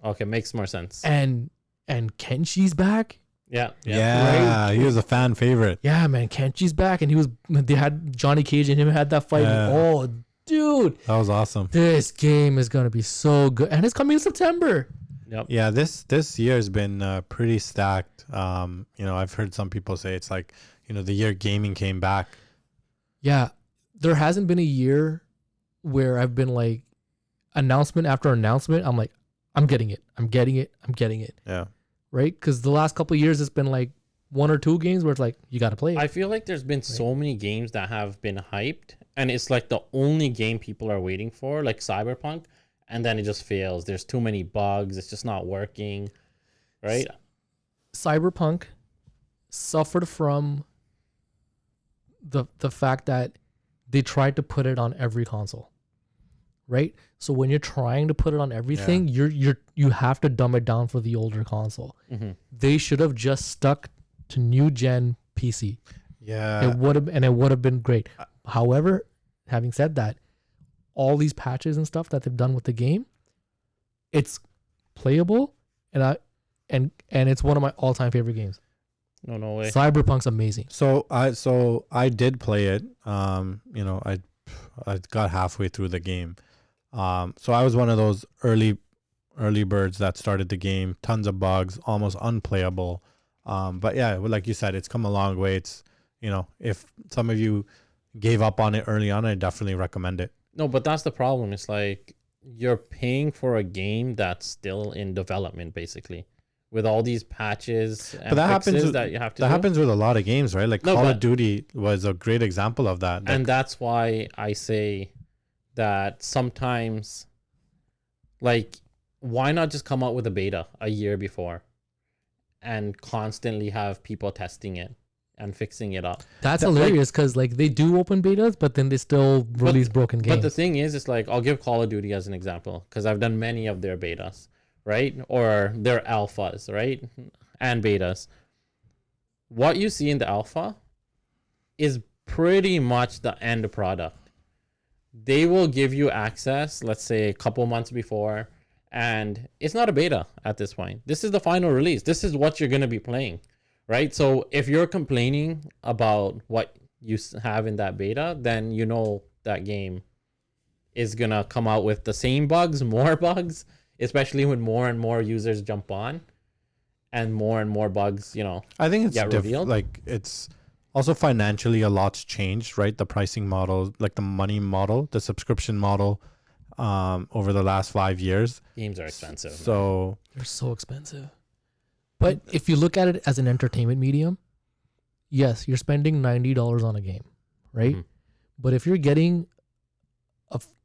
Okay, makes more sense. And Kenshi's back. Yeah. Right? He was a fan favorite. Yeah, man, Kenshi's back, and they had Johnny Cage and him had that fight. Oh, dude, that was awesome. This game is gonna be so good, and it's coming in September. Yep. Yeah, this year has been pretty stacked. I've heard some people say it's like, the year gaming came back. Yeah, there hasn't been a year where I've been like announcement after announcement. I'm like, I'm getting it. Yeah. Right? Because the last couple of years, it's been like one or two games where it's like, you got to play it. I feel like there's been so many games that have been hyped, and it's like the only game people are waiting for, like Cyberpunk, and then it just fails. There's too many bugs. It's just not working. Right? Cyberpunk suffered from the fact that they tried to put it on every console. Right? So when you're trying to put it on everything, you have to dumb it down for the older console. They should have just stuck to new gen PC. Yeah. It would have been great. However, having said that, all these patches and stuff that they've done with the game, it's playable and it's one of my all-time favorite games. No way. Cyberpunk's amazing. So I did play it. I got halfway through the game. So I was one of those early birds that started the game. Tons of bugs, almost unplayable. But yeah, like you said, it's come a long way. It's, if some of you gave up on it early on, I definitely recommend it. No, but that's the problem. It's like you're paying for a game that's still in development, basically, with all these patches and but that fixes happens that you have to that do. happens with a lot of games, right? Like Call of Duty was a great example of that. And that's why I say that sometimes, like, why not just come out with a beta a year before and constantly have people testing it and fixing it up? That's hilarious because like they do open betas, but then they still release broken games. But the thing is, it's like, I'll give Call of Duty as an example because I've done many of their betas, right? Or their alphas, right? And betas. What you see in the alpha is pretty much the end product. They will give you access, let's say a couple months before, and it's not a beta at this point. This is the final release. This is what you're going to be playing, right? So if you're complaining about what have in that beta, then you know that game is gonna come out with the same bugs, more bugs, especially when more and more users jump on, and more bugs, I think it's get revealed. like it's also financially a lot's changed, right? The pricing model, like the money model, the subscription model, over the last 5 years. Games are expensive. Man. So They're so expensive. But if you look at it as an entertainment medium, yes, you're spending $90 on a game, right? Mhm. But if you're getting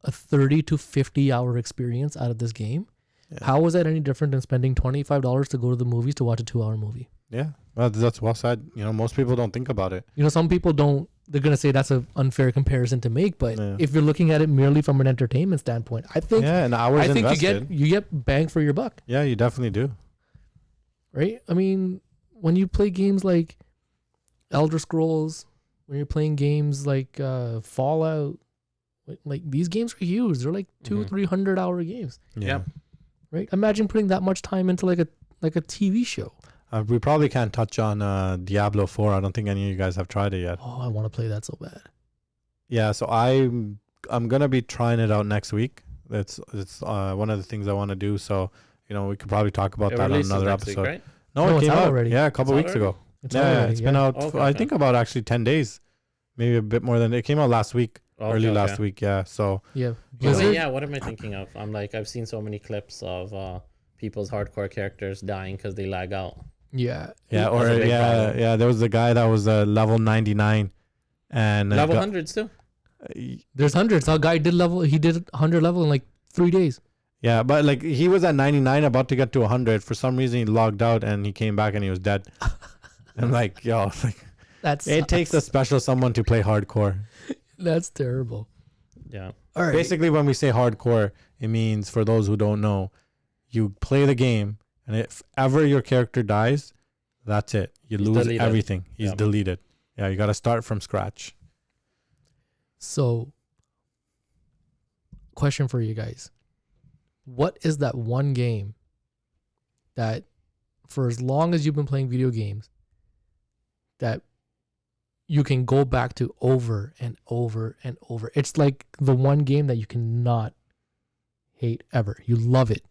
a 30 to 50 hour experience out of this game, Yeah. how is that any different than spending $25 to go to the movies to watch a 2 hour movie? yeah, well, that's well said. Most people don't think about it. Some people don't, they're going to say that's an unfair comparison to make. But Yeah. if you're looking at it merely from an entertainment standpoint, I think, Yeah, and hours I think invested. you get bang for your buck, Yeah, you definitely do. right? I mean, when you play games like Elder Scrolls, when you're playing games like Fallout, like these games are huge. They're like 200-300 hour games, Yep. right? Imagine putting that much time into like a TV show. We probably can't touch on Diablo 4. I don't think any of you guys have tried it yet. Oh, I want to play that so bad. Yeah, so I'm gonna be trying it out next week. It's one of the things I want to do. So we could probably talk about It that on releases another next week, episode. right? No, No, it it's came out out already. Yeah, a couple It's weeks out ago. It's Yeah, already, it's been out. Okay, I okay. think about actually 10 days, maybe a bit more than it came out last week, early Okay, last okay. week. Yeah, so Yeah. Oh, Blizzard, wait, yeah, what am I thinking of? I've seen so many clips of people's hardcore characters dying because they lag out. yeah. yeah, That's or a big yeah, problem. yeah. There was the guy that was level 99, and Level hundreds too. There's hundreds. Our guy he did 100 level in like 3 days. Yeah, but like he was at 99, about to get to 100. For some reason, he logged out and he came back and he was dead. I'm like, yo, like it takes a special someone to play hardcore. That's terrible. Yeah. All right. Basically, when we say hardcore, it means, for those who don't know, you play the game, and if ever your character dies, that's it. You He's lose deleted. everything. He's Yep. deleted. Yeah, you got to start from scratch. So, question for you guys. What is that one game that, for as long as you've been playing video games, that you can go back to over and over and over? It's like the one game that you cannot hate ever. You love it.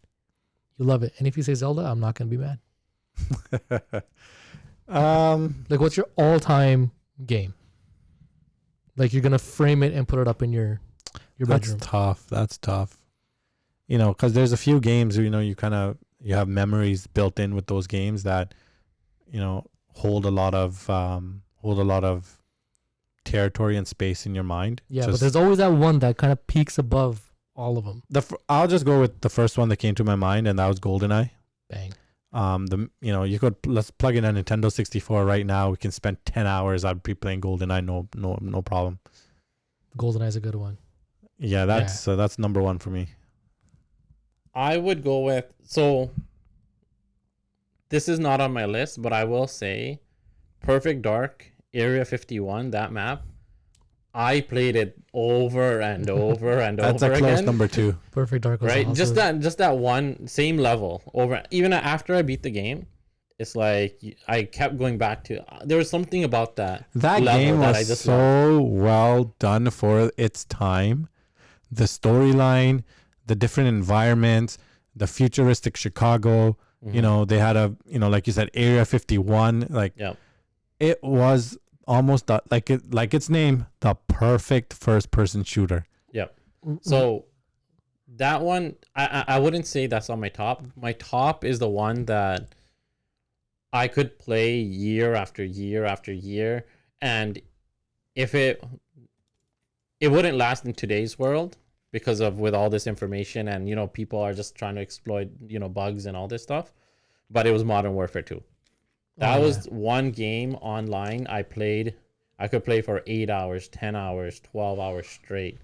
You love it. And if you say Zelda, I'm not going to be mad. Like, what's your all-time game? Like, you're going to frame it and put it up in your That's bedroom. tough. That's tough. Because there's a few games where, you have memories built in with those games that, hold a lot of territory and space in your mind. Yeah, but there's always that one that kind of peaks above all of them. I'll just go with the first one that came to my mind, and that was GoldenEye. Bang. Let's plug in a Nintendo 64 right now. We can spend 10 hours. I'd be playing GoldenEye, no problem. GoldenEye's a good one. Yeah, that's number one for me. I would go with, so this is not on my list, but I will say Perfect Dark, Area 51, that map, I played it over and over and That's over a close again. number two. Perfect Dark was Right? awesome. Just that one same level over, even after I beat the game, it's like I kept going back to, there was something about that. That level game that I was just so well done for its time. The storyline, the different environments, the futuristic Chicago. Mhm. They had like you said, Area 51. Like, Yep. it was almost like its name, the perfect first-person shooter. Yep. So that one, I wouldn't say that's on my top. My top is the one that I could play year after year after year, and if it wouldn't last in today's world because of with all this information and people are just trying to exploit bugs and all this stuff, but it was Modern Warfare 2. That was one game online I played. I could play for 8 hours, 10 hours, 12 hours straight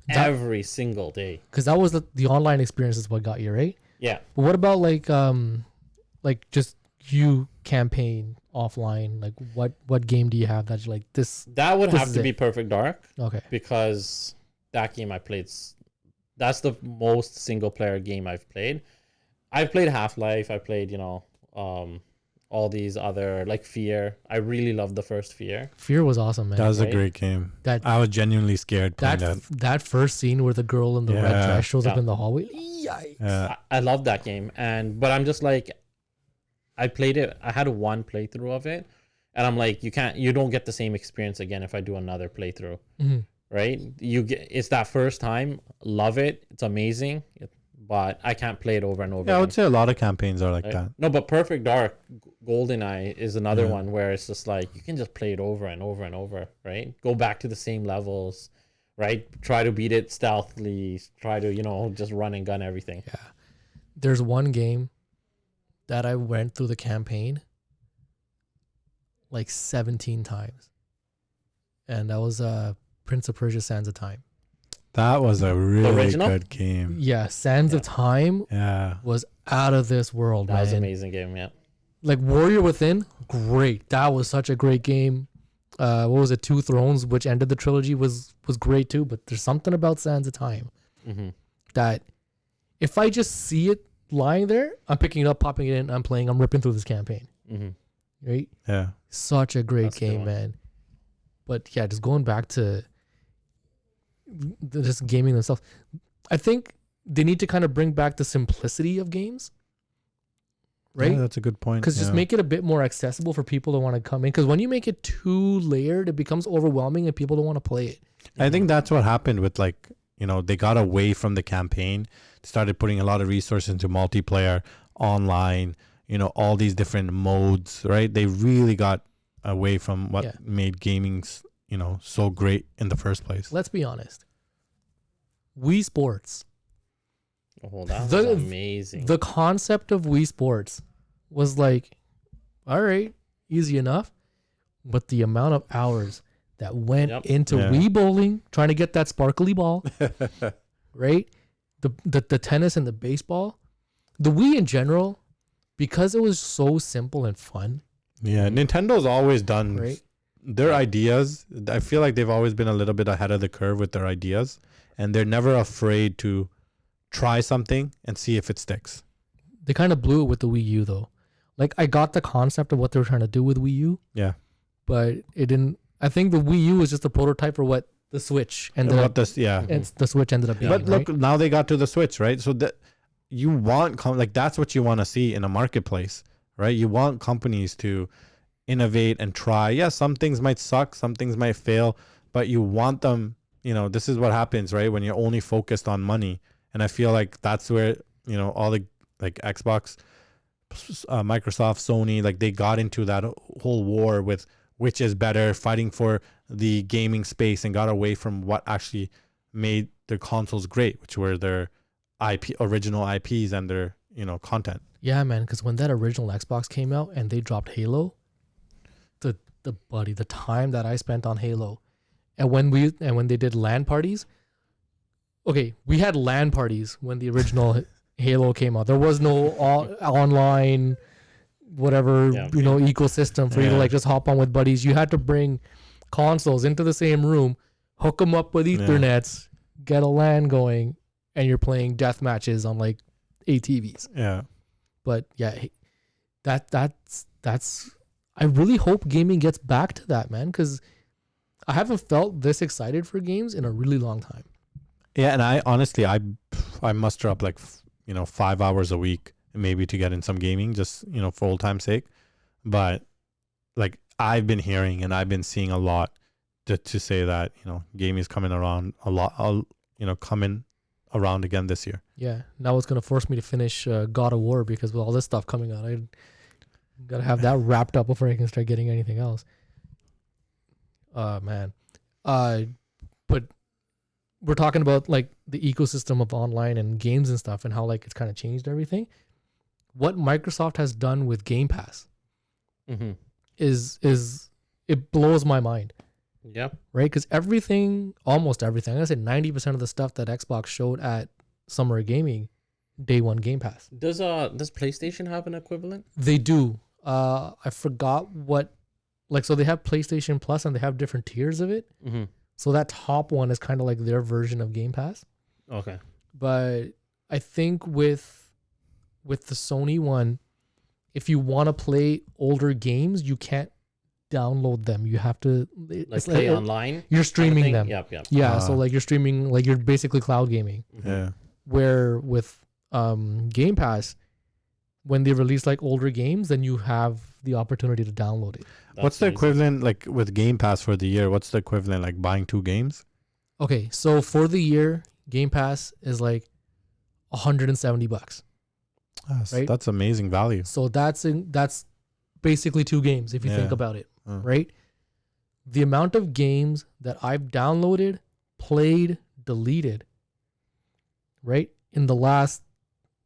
every single day. because that was the online experience is what got you, right? Yeah. But what about like just you campaign offline? Like what game do you have that you're like this? That would This have is to it. be Perfect Dark Okay. because that game I played, that's the most single player game I've played. I've played Half-Life. I played, all these other like Fear. I really love the first Fear. Fear was awesome, man. That was a Right? great game. That I was genuinely scared playing that. that first scene where the girl in the red Yeah. dress shows up Yeah. in the hallway. Yikes. Yeah. I love that game, but I'm just like, I played it. I had one playthrough of it, and I'm like, you don't get the same experience again if I do another playthrough, Mhm. right? It's that first time. Love it. It's amazing, but I can't play it over and over. Yeah, I again. would say a lot of campaigns are like Right? that. No, but Perfect Dark, GoldenEye is another Yeah. one where it's just like you can just play it over and over and over, right? Go back to the same levels, right? Try to beat it stealthily. Try to just run and gun everything. Yeah. There's one game that I went through the campaign like 17 times. And that was Prince of Persia Sands of Time. That was a really original? good game. Yeah, Sands of Yeah. Time Yeah. was out of this world, That was an man. amazing game. Yeah. Like Warrior Within, great. That was such a great game. What was it? Two Thrones, which ended the trilogy, was great too. But there's something about Sands of Time Mm-hmm. that if I just see it lying there, I'm picking it up, popping it in, I'm playing, I'm ripping through this campaign. Mm-hmm. Right? Yeah. Such a great That's a good game, one. man. But yeah, just going back to just gaming themselves, I think they need to kind of bring back the simplicity of games, right? Yeah, that's a good point. Because just yeah. make it a bit more accessible for people to want to come in. Because when you make it too layered, it becomes overwhelming and people don't want to play it. I think that's what happened with they got away from the campaign, started putting a lot of resources into multiplayer, online, all these different modes, right? They really got away from what Yeah. made gaming, so great in the first place. Let's be honest. Wii Sports, Oh, that was The- amazing. the concept of Wii Sports was like, all right, easy enough. But the amount of hours that went Yep. into Yeah. Wii bowling, trying to get that sparkly ball, right? The tennis and the baseball, the Wii in general, because it was so simple and fun, Yeah, Nintendo's always done right? their ideas. I feel like they've always been a little bit ahead of the curve with their ideas, and they're never afraid to try something and see if it sticks. They kind of blew it with the Wii U though. Like I got the concept of what they were trying to do with Wii U, Yeah. but it didn't. I think the Wii U was just a prototype for what the Switch ended What up. this, yeah. And the Switch ended up being. But look, right? now they got to the Switch, right? So that you want that's what you want to see in a marketplace, right? You want companies to innovate and try. Yeah, some things might suck, some things might fail, but you want them. This is what happens, right? When you're only focused on money, and I feel like that's where all the Xbox, Microsoft, Sony, they got into that whole war with which is better, fighting for the gaming space, and got away from what actually made their consoles great, which were their original IPs and their content. Yeah, man. Because when that original Xbox came out and they dropped Halo, the time that I spent on Halo, and when they did LAN parties. Okay, we had LAN parties when the original Halo came out. There was no online, whatever, Yeah. ecosystem for you to Yeah. just hop on with buddies. You had to bring consoles into the same room, hook them up with Ethernets, get a LAN going, and you're playing death matches on ATVs. Yeah. But yeah, that's. I really hope gaming gets back to that, man, because I haven't felt this excited for games in a really long time. Yeah, and I honestly, I muster up 5 hours a week maybe to get in some gaming, just for old time's sake. But I've been hearing and I've been seeing a lot to say that gaming is coming around a lot, coming around again this year. Yeah, now it's gonna force me to finish God of War because with all this stuff coming out, I gotta have that wrapped up before I can start getting anything else. Man, but we're talking about the ecosystem of online and games and stuff and how it's kind of changed everything. What Microsoft has done with Game Pass Mm-hmm. is it blows my mind, Yep. right? Because almost everything, I said 90% of the stuff that Xbox showed at Summer of Gaming, day one Game Pass. Does PlayStation have an equivalent? They do. I forgot what, so they have PlayStation Plus and they have different tiers of it. Mm-hmm. So that top one is kind of their version of Game Pass. Okay. But I think with the Sony one, if you want to play older games, you can't download them. You have to Like play online. You're kind of streaming thing? them. Yep. Yeah, so like you're streaming, like you're basically cloud gaming. Yeah. Where with Game Pass, when they release like older games, then you have the opportunity to download it. What's the equivalent like with Game Pass for the year? What's the equivalent like buying 2 games? Okay, so for the year, Game Pass is like $170. Right? That's amazing value. So that's basically 2 games if you think Yeah. about it, right? The amount of games that I've downloaded, played, deleted, right, in the last,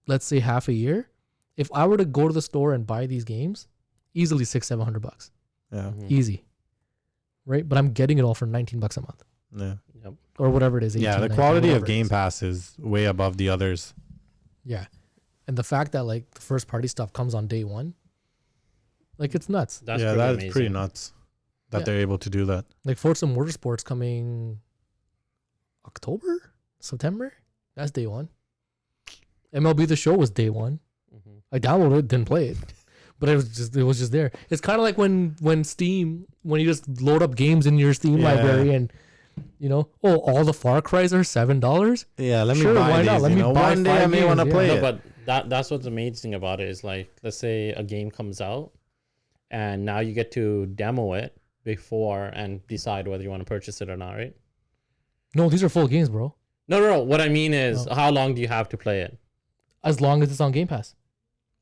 let's say, half a year, if I were to go to the store and buy these games, easily $600-700, Yeah. easy, right? But I'm getting it all for $19 a month Yeah. Yep. or whatever it is. Yeah. 18, The 19, quality of whatever it Game is. Pass is way above the others. Yeah, and the fact that like the first party stuff comes on day one, like it's nuts. That's yeah, pretty that's amazing. pretty nuts that Yeah. they're able to do that. Like Forza Motorsport's coming October, September. That's day one. MLB The Show was day one. Mhm. I downloaded it, didn't play it, but it was just there. It's kind of like when Steam, when you just load up games in your Steam Yeah. library and all the Far Cries are $7. Yeah, let me Sure, buy why these. not? Let me buy one day I 5 may want to games, play No, it. but that's what's amazing about it is like, let's say a game comes out, and now you get to demo it before and decide whether you want to purchase it or not, right? No, these are full games, bro. No. What I mean is, Oh. how long do you have to play it? As long as it's on Game Pass.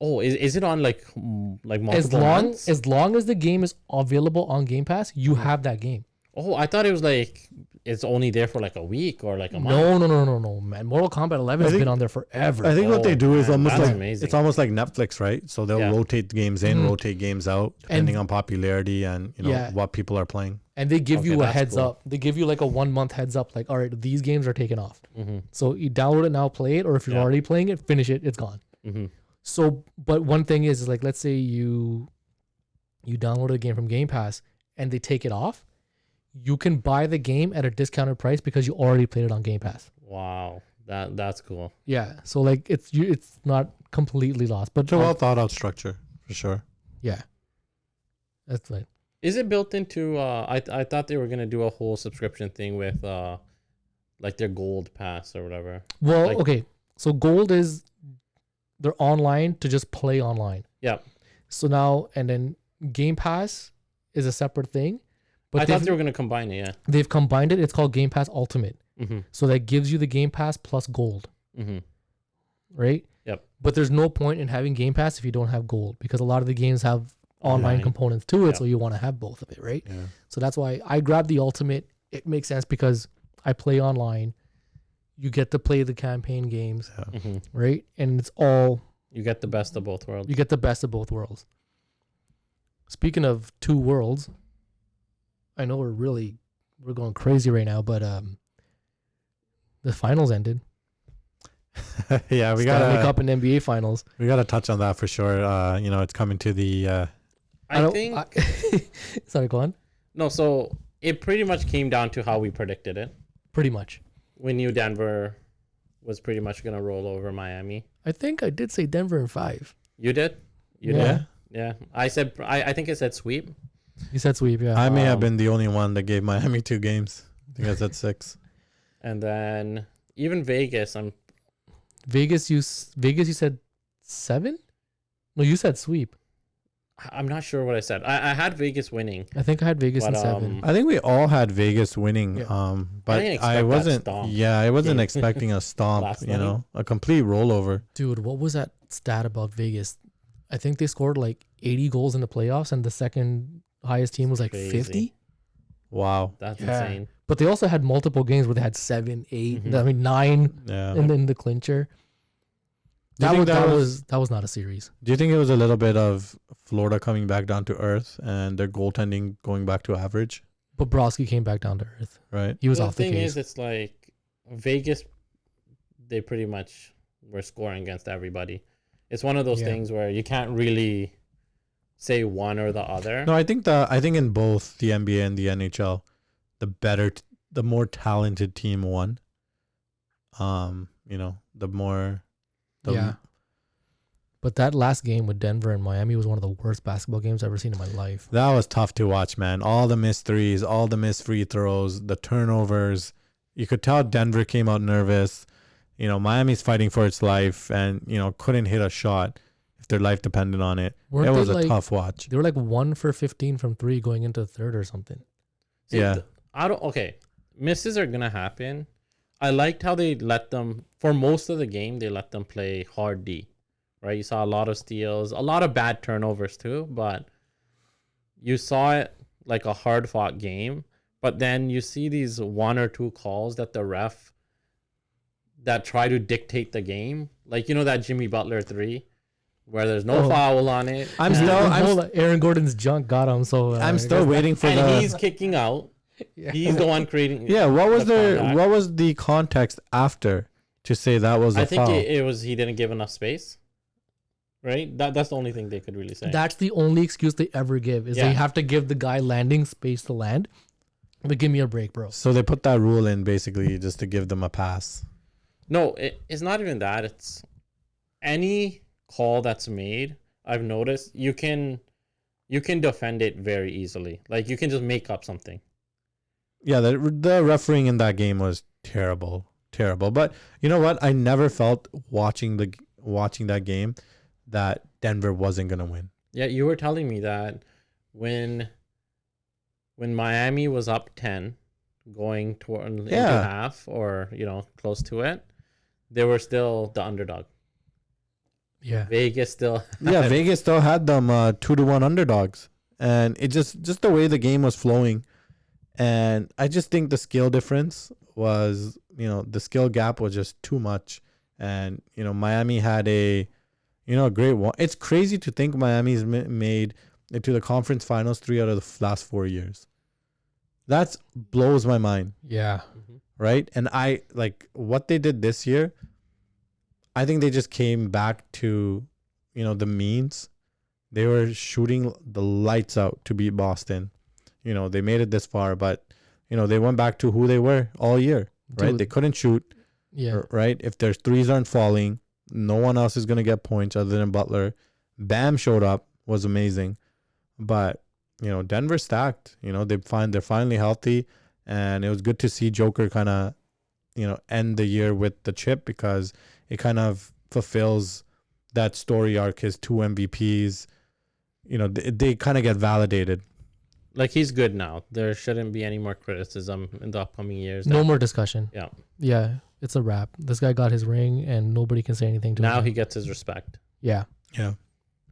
Oh, is it on like multiple months? As long as the game is available on Game Pass, you have that game. Oh, I thought it was like it's only there for like a week or like a month. No, man. Mortal Kombat 11 has think- been on there forever. I think what they Oh, do is man, almost that's like amazing. it's almost like Netflix, right? So they'll Yeah. rotate games in, Mhm. rotate games out, depending on popularity and Yeah. what people are playing. And they give Okay, you a that's heads cool. up. They give you like a 1 month heads up. Like, all right, these games are taken off. Mm-hmm. So you download it now, play it, or if you're Yeah. already playing it, finish it. It's gone. Mm-hmm. So, but one thing is like, let's say you download a game from Game Pass and they take it off. You can buy the game at a discounted price because you already played it on Game Pass. Wow, that's cool. Yeah. So like it's not completely lost, but It's a well thought out structure for sure. yeah. That's like Is it built into? I thought they were gonna do a whole subscription thing with like their gold pass or whatever. well, Like- okay. So gold is they're online to just play online. Yeah. So now and then Game Pass is a separate thing, but I thought they were gonna combine it. Yeah. they've combined it. It's called Game Pass Ultimate. Mm-hmm. So that gives you the Game Pass plus gold, Mm-hmm. right? Yep. But there's no point in having Game Pass if you don't have gold because a lot of the games have online Online. components to it. Yep. So you want to have both of it, right? Yeah. So that's why I grabbed the Ultimate. It makes sense because I play online. You get to play the campaign games, Mm-hmm. right? And it's all You get the best of both worlds. you get the best of both worlds. Speaking of 2 worlds, I know we're going crazy right now, but the finals ended. Yeah, we Stanley gotta Cup and NBA finals. touch on that for sure. It's coming to the I think Sorry, go on. no. So it pretty much came down to how we predicted it. Pretty much. We knew Denver was pretty much gonna roll over Miami. I think I did say Denver in 5. You did. You Yeah. did. Yeah. I said. I think I said sweep. You said sweep, yeah. I may have Um, been the only one that gave Miami 2 games. I think I said 6. And then even Vegas. Vegas, you said 7? No, you said sweep. I'm not sure what I said. I had Vegas winning. I think I had Vegas in But, 7. I think we all had Vegas winning. Yeah. But didn't expect I that wasn't. stomp Yeah, I wasn't game. expecting a stomp. Last night. A complete rollover. Dude, what was that stat about Vegas? I think they scored like 80 goals in the playoffs, and the second highest team was like Crazy. 50. Wow. That's Yeah. insane. But they also had multiple games where they had 7, 8, Mhm. I mean 9 Yeah. and then the clincher. Do you think That was not a series. Do you think it was a little bit of Florida coming back down to earth and their goaltending going back to average? Bobrovsky came back down to earth. Right. He was The off the thing case. is, it's like Vegas. They pretty much were scoring against everybody. It's one of those Yeah. things where you can't really say one or the other. No, I think in both the NBA and the NHL, the more talented team won. The more. Yeah. But that last game with Denver and Miami was one of the worst basketball games I've ever seen in my life. That was tough to watch, man. All the missed threes, all the missed free throws, the turnovers. You could tell Denver came out nervous. You know, Miami's fighting for its life and, you know, couldn't hit a shot if their life depended on it. Weren't It was they, a tough watch. They were like 1 for 15 from 3 going into the third or something. See, Yeah. Okay. Misses are going to happen. I liked how they let them, for most of the game, they let them play hard D, right? You saw a lot of steals, a lot of bad turnovers too, but you saw it like a hard fought game. But then you see these 1 or 2 calls that the ref that try to dictate the game. Like, you know, that Jimmy Butler 3 where there's no foul on it. Aaron Gordon's junk got him. So I'm still waiting for and he's kicking out. Yeah. He's the one creating. Yeah, what was contact. what was the context after to say that was a I think foul? it was he didn't give enough space. Right? That's the only thing they could really say. That's the only excuse they ever give is Yeah. they have to give the guy landing space to land. But give me a break, bro. So they put that rule in basically just to give them a pass. No, it's not even that. It's any call that's made. I've noticed you can defend it very easily. Like you can just make up something. Yeah, the refereeing in that game was terrible. But you know what? I never felt watching that game that Denver wasn't gonna win. Yeah, you were telling me that when Miami was up 10 going toward into half or, you know, close to it, they were still the underdog. Yeah. Vegas still Vegas still had them 2-1 underdogs. And it just the way the game was flowing. And I just think the skill difference was, you know, the skill gap was just too much. And, you know, Miami had a great one. It's crazy to think Miami's made it to the conference finals 3 out of the last 4 years. That blows my mind. Yeah. Right? And I like what they did this year. I think they just came back to, you know, the means. They were shooting the lights out to beat Boston. You know, they made it this far, but, you know, they went back to who they were all year, right? Dude. They couldn't shoot, Yeah. right? If their threes aren't falling, no one else is going to get points other than Butler. Bam showed up, was amazing. But, you know, Denver stacked. You know, they're finally healthy. And it was good to see Joker kind of, you know, end the year with the chip because it kind of fulfills that story arc, his 2 MVPs. You know, they kind of get validated. like he's good now. There shouldn't be any more criticism in the upcoming years. No more discussion. Yeah. Yeah. It's a wrap. This guy got his ring and nobody can say anything to him. Now he gets his respect. Yeah. Yeah.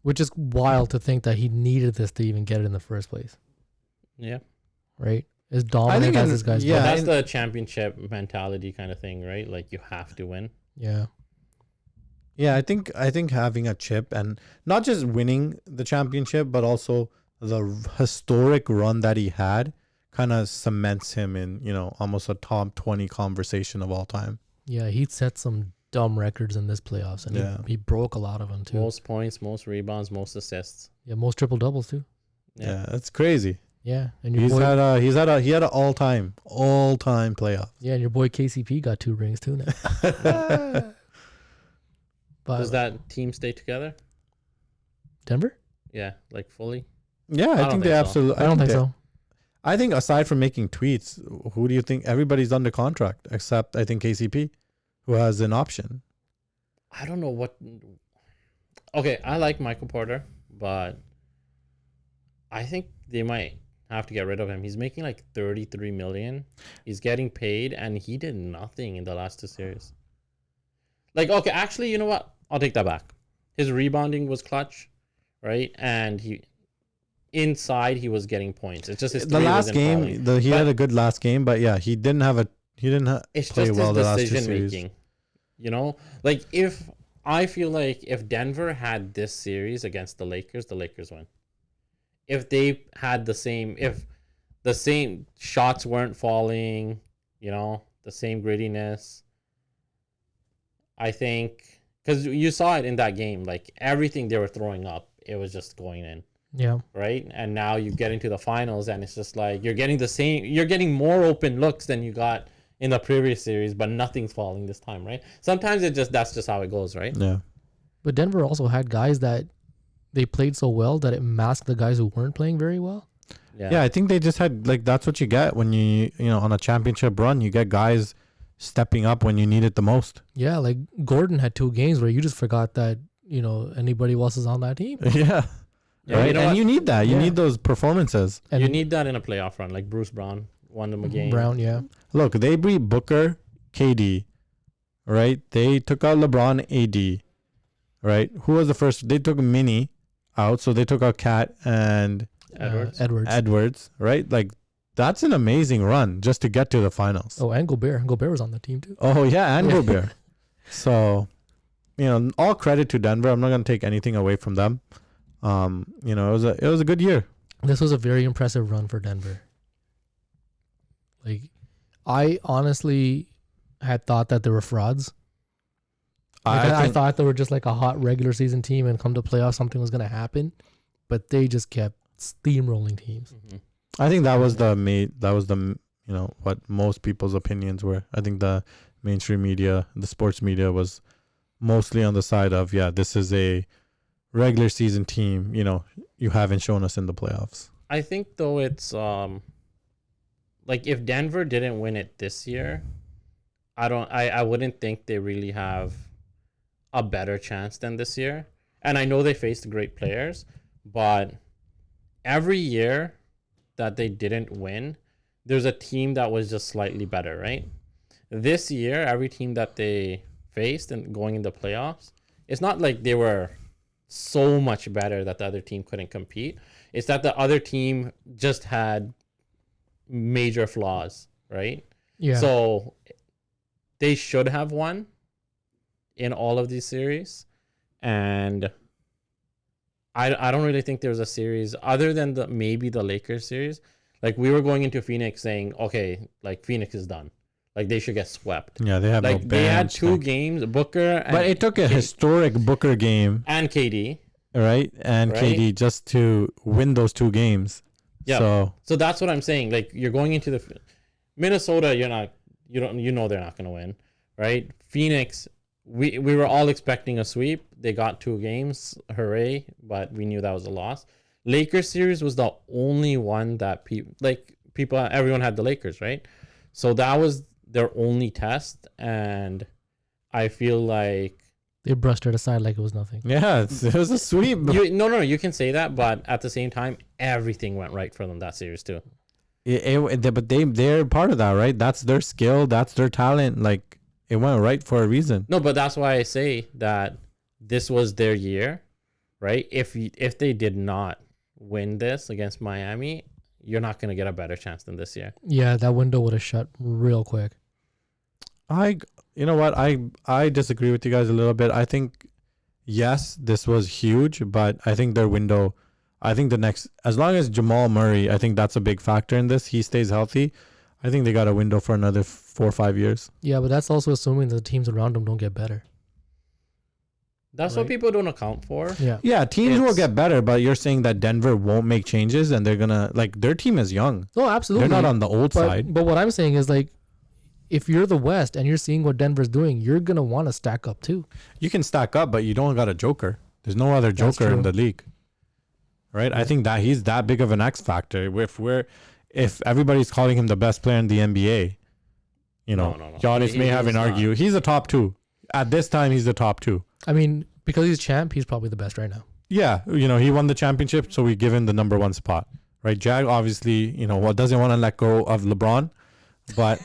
Which is wild to think that he needed this to even get it in the first place. Yeah. Right? As dominant as this guy's Yeah, been. that's the championship mentality kind of thing, right? Like you have to win. Yeah. Yeah, I think having a chip and not just winning the championship, but also the historic run that he had kind of cements him in, you know, almost a top 20 conversation of all time. Yeah, he set some dumb records in this playoffs and he broke a lot of them too. Most points, most rebounds, most assists. Yeah, most triple doubles too. Yeah, that's crazy. Yeah, and He had an all-time playoff. Yeah, and your boy KCP got 2 rings too now. But Does that team stay together? Denver? Yeah, like fully. Yeah, I think they absolutely. I don't think so. I think aside from making tweets, who do you think? Everybody's under contract except I think KCP, who has an option. I don't know what. Okay, I like Michael Porter, but I think they might have to get rid of him. He's making like 33 million. He's getting paid, and he did nothing in the last 2 series. Like, okay, actually, you know what? I'll take that back. His rebounding was clutch, right? And he was getting points. It's just his the last game. He had a good last game, but yeah, he didn't it's play just well his the last 2 decision series. making. You know, like I feel like if Denver had this series against the Lakers win. If they had if the same shots weren't falling, you know, the same grittiness, I think, because you saw it in that game, like everything they were throwing up, it was just going in. Yeah. Right. And now you get into the finals and it's just like you're getting more open looks than you got in the previous series, but nothing's falling this time, right? Sometimes that's just how it goes, right? Yeah. But Denver also had guys that they played so well that it masked the guys who weren't playing very well. Yeah, I think they just had like that's what you get when you know on a championship run, you get guys stepping up when you need it the most. Yeah, like Gordon had 2 games where you just forgot that, anybody else is on that team. Yeah. Yeah, Right. you know And what? you need that. You Yeah. need those performances. And You need that in a playoff run. Like Bruce Brown won them a game. Brown, yeah. Look, they beat Booker, KD, right? They took out LeBron, AD, right? Who was the first? They took Mini out, so they took out Cat and Edwards. Edwards. right? Like that's an amazing run just to get to the finals. Oh, and Gobert. Gobert was on the team too. Oh yeah, and Yeah. Gobert. So, all credit to Denver. I'm not gonna take anything away from them. It was a good year. This was a very impressive run for Denver. Like, I honestly had thought that they were frauds. Like, I thought they were just like a hot regular season team, and come to playoffs, something was gonna happen. But they just kept steamrolling teams. Mm-hmm. I think that was what most people's opinions were. I think the mainstream media, the sports media was mostly on the side of, this is a regular season team, you haven't shown us in the playoffs. I think though it's like if Denver didn't win it this year, I wouldn't think they really have a better chance than this year. And I know they faced great players, but every year that they didn't win, there's a team that was just slightly better, right? This year, every team that they faced and going into playoffs, it's not like they were so much better that the other team couldn't compete. It's that the other team just had major flaws, right? Yeah. So they should have won in all of these series. And I don't really think there's a series other than maybe the Lakers series. Like we were going into Phoenix saying, okay, like Phoenix is done. Like they should get swept. Yeah, they have like no they had bench, 2 like- games, Booker But it took a historic Booker game, and KD. right? And Right. KD just to win those 2 games. Yeah. So, That's what I'm saying. Like you're going into the Minnesota, they're not going to win, right? Phoenix, we were all expecting a sweep. They got 2 games, hooray! But we knew that was a loss. Lakers series was the only one that everyone had the Lakers, right? So that was their only test, and I feel like they brushed it aside like it was nothing. yeah, it was a sweep. you can say that, but at the same time, everything went right for them that series too. But they're part of that, right? That's their skill. That's their talent. Like it went right for a reason. No, but that's why I say that this was their year, right? If they did not win this against Miami, you're not going to get a better chance than this year. Yeah, that window would have shut real quick. You know what? I disagree with you guys a little bit. I think yes, this was huge, but I think their window. I think the next, as long as Jamal Murray, I think that's a big factor in this. He stays healthy. I think they got a window for another 4 or 5 years. Yeah, but that's also assuming the teams around them don't get better. That's what Right. people don't account for. Yeah. Yeah, teams will It's- get better, but you're saying that Denver won't make changes and they're gonna their team is young. No, absolutely. They're not on the old side. But what I'm saying is like, if you're the West and you're seeing what Denver's doing, you're gonna want to stack up too. You can stack up, but you don't got a joker. There's no other That's joker in true. the league. Right? I think that he's that big of an X factor. If everybody's calling him the best player in the NBA, No. Giannis may have He's an not. argue. He's a top 2. At this time, he's the top 2. I mean, because he's champ, he's probably the best right now. Yeah, he won the championship, so we give him the number 1 spot. Right? Jag obviously, doesn't want to let go of LeBron, but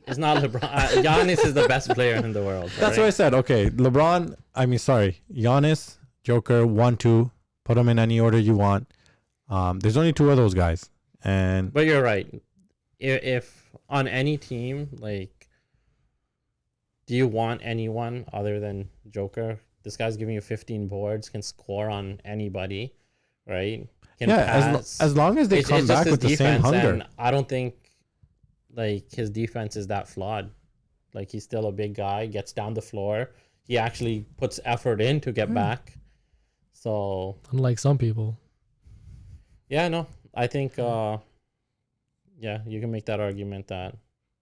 It's not LeBron. Giannis is the best player in the world. that's what I said. Okay, Giannis, Joker, 1, 2. Put them in any order you want. There's only 2 of those guys, and But you're right. If on any team, like, do you want anyone other than Joker? This guy's giving you 15 boards, can score on anybody, right? Can pass. as long as they come it's back just with his the same defense, hunger. and I don't think like his defense is that flawed. Like he's still a big guy, gets down the floor. He actually puts effort in to get back. So Unlike some people. yeah, no, I think you can make that argument that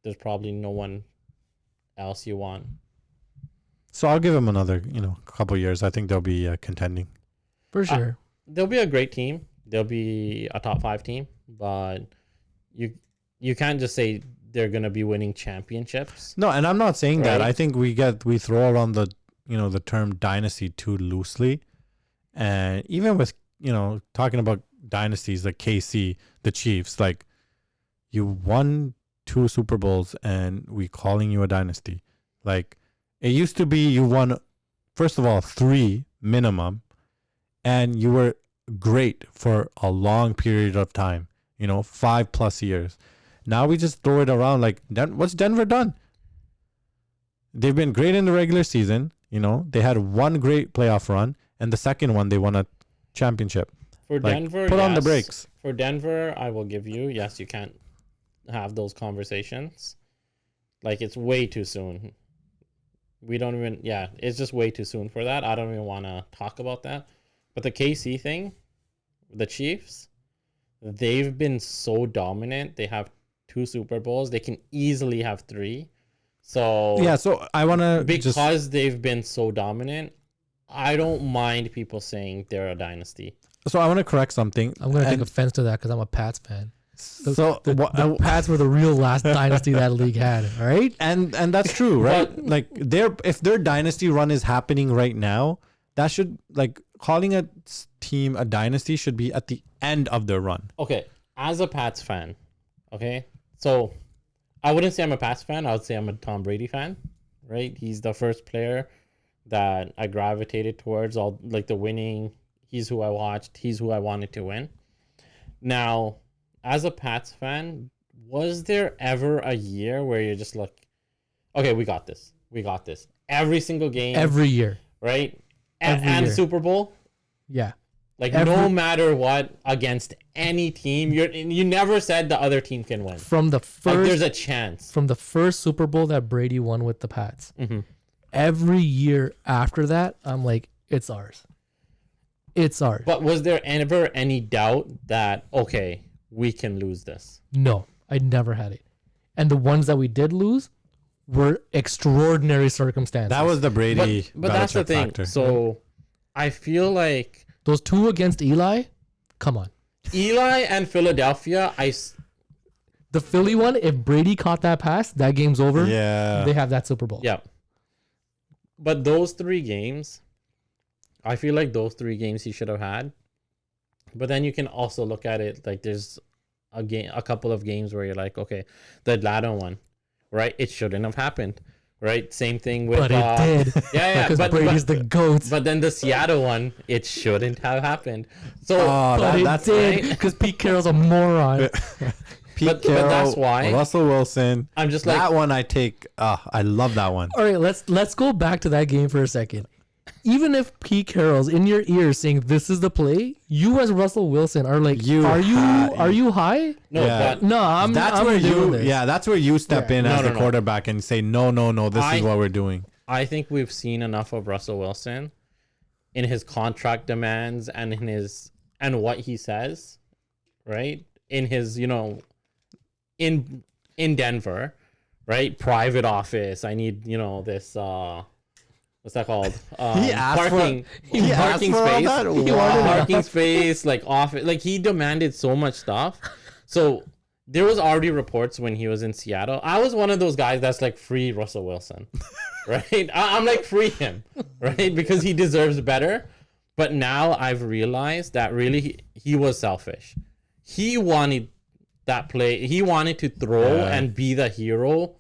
there's probably no one else you want. So I'll give them another, couple years. I think they'll be contending. For sure. They'll be a great team. They'll be a top 5 team, but you can't just say they're gonna be winning championships. No, and I'm not saying that. Right. I think we throw around the term dynasty too loosely, and even with talking about dynasties like KC, the Chiefs, like you won 2 Super Bowls and we calling you a dynasty. Like it used to be you won, first of all, 3 minimum, and you were great for a long period of time, 5+ years. Now we just throw it around like, what's Denver done? They've been great in the regular season. They had 1 great playoff run, and the second one they won a championship. For Like, Denver, put on the yes. brakes. For Denver, I will give you, yes, you can't have those conversations. Like, it's way too soon. It's just way too soon for that. I don't even want to talk about that. But the KC thing, the Chiefs, they've been so dominant. They have 2 Super Bowls. They can easily have 3. So Yeah, so I want to because they've been so dominant, I don't mind people saying they're a dynasty. So I want to correct something. I'm going to take offense to that because I'm a Pats fan. The Pats were the real last dynasty that league had, all right? and that's true, right? Like if their dynasty run is happening right now, that should, like, calling a team a dynasty should be at the end of their run. Okay, as a Pats fan, okay, so I wouldn't say I'm a Pats fan. I would say I'm a Tom Brady fan, right? He's the first player that I gravitated towards, all like the winning. He's who I watched. He's who I wanted to win. Now, as a Pats fan, was there ever a year where you're just like, okay, we got this. We got this. Every single game. Every year. Right? Every And year. Super Bowl? Yeah. Like, no matter what, against any team, you never said the other team can win. From the Like, there's first a chance. from the first Super Bowl that Brady won with the Pats. Mhm. Every year after that, I'm like, it's ours. It's ours. But was there ever any doubt that, okay, we can lose this? No, I never had it. And the ones that we did lose were extraordinary circumstances. That was the Brady. But that's the Belichick thing. factor. So I feel like those 2 against Eli. Come on. Eli and Philadelphia, The Philly one, if Brady caught that pass, that game's over. Yeah. They have that Super Bowl. yeah. But those 3 games, I feel like those 3 games he should have had. But then you can also look at it like there's a couple of games where you're like, okay, the Atlanta one, right? It shouldn't have happened, right? Same thing with. But it did. Yeah, Because Brady's the GOAT. But then the Seattle one, it shouldn't have happened. So, But that's it did right. because Pete Carroll's a moron. Pete but Carroll, that's why- Russell Wilson. I'm just like, That one I take. I love that one. All right, let's go back to that game for a second. Even if Pete Carroll's in your ear saying this is the play, you as Russell Wilson are like, are you high? no, Yeah. but No, I'm. That's I'm where doing you. this. Yeah, that's where you step in as No, the no. quarterback and say, no. This is what we're doing. I think we've seen enough of Russell Wilson in his contract demands and and what he says, right? In his, in Denver, right? Private office. I need, this what's that called? He asked parking, he asked parking for all space. that? He Wow. wanted Parking space, like office, like he demanded so much stuff. So there was already reports when he was in Seattle. I was one of those guys that's like, free Russell Wilson, right? I'm like, free him, right? Because he deserves better. But now I've realized that really he was selfish. He wanted that play. He wanted to throw and be the hero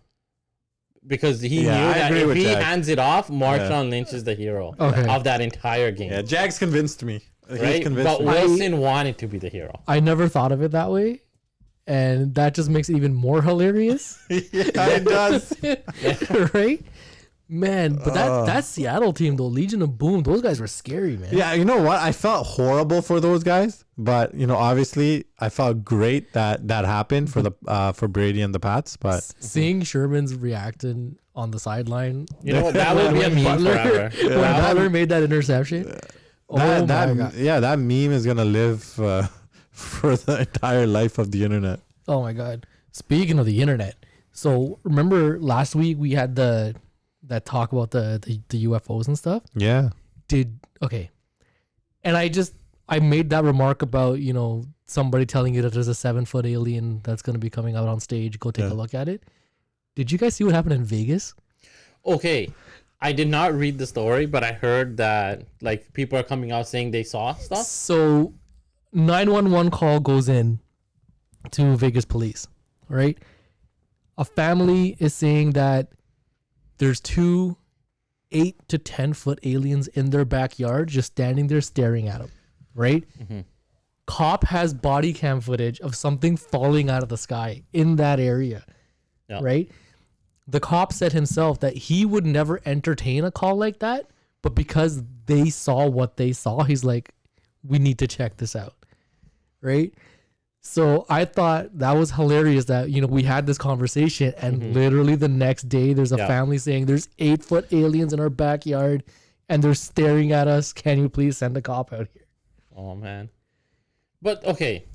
because he knew I that agree if with he Jack. hands it off, Marshawn Lynch is the hero Okay. of that entire game. Yeah, Jags convinced me. He's Right? convinced But me. Wilson wanted to be the hero. I never thought of it that way, and that just makes it even more hilarious. Yeah, it does. Right? Man, but that Seattle team though, Legion of Boom, those guys were scary, man. Yeah, you know what? I felt horrible for those guys, but obviously, I felt great that happened for the for Brady and the Pats. But Seeing Sherman's reacting on the sideline, You know what? That would be a meme forever. when Butler made that interception. Oh my god! that meme is gonna live for the entire life of the internet. Oh my god! Speaking of the internet, so remember last week we had the that talk about the UFOs and stuff. Yeah. Okay. And I made that remark about, somebody telling you that there's a 7-foot alien that's going to be coming out on stage. Go take a look at it. Did you guys see what happened in Vegas? Okay. I did not read the story, but I heard that like people are coming out saying they saw stuff. So 911 call goes in to Vegas police, right? A family is saying that there's 2 8 to 10 foot aliens in their backyard just standing there staring at them, right? Mm-hmm. Cop has body cam footage of something falling out of the sky in that area, right? The cop said himself that he would never entertain a call like that, but because they saw what they saw, he's like, we need to check this out, right? So I thought that was hilarious that, we had this conversation and literally the next day there's a family saying there's 8-foot aliens in our backyard and they're staring at us. Can you please send a cop out here? Oh, man. But, okay.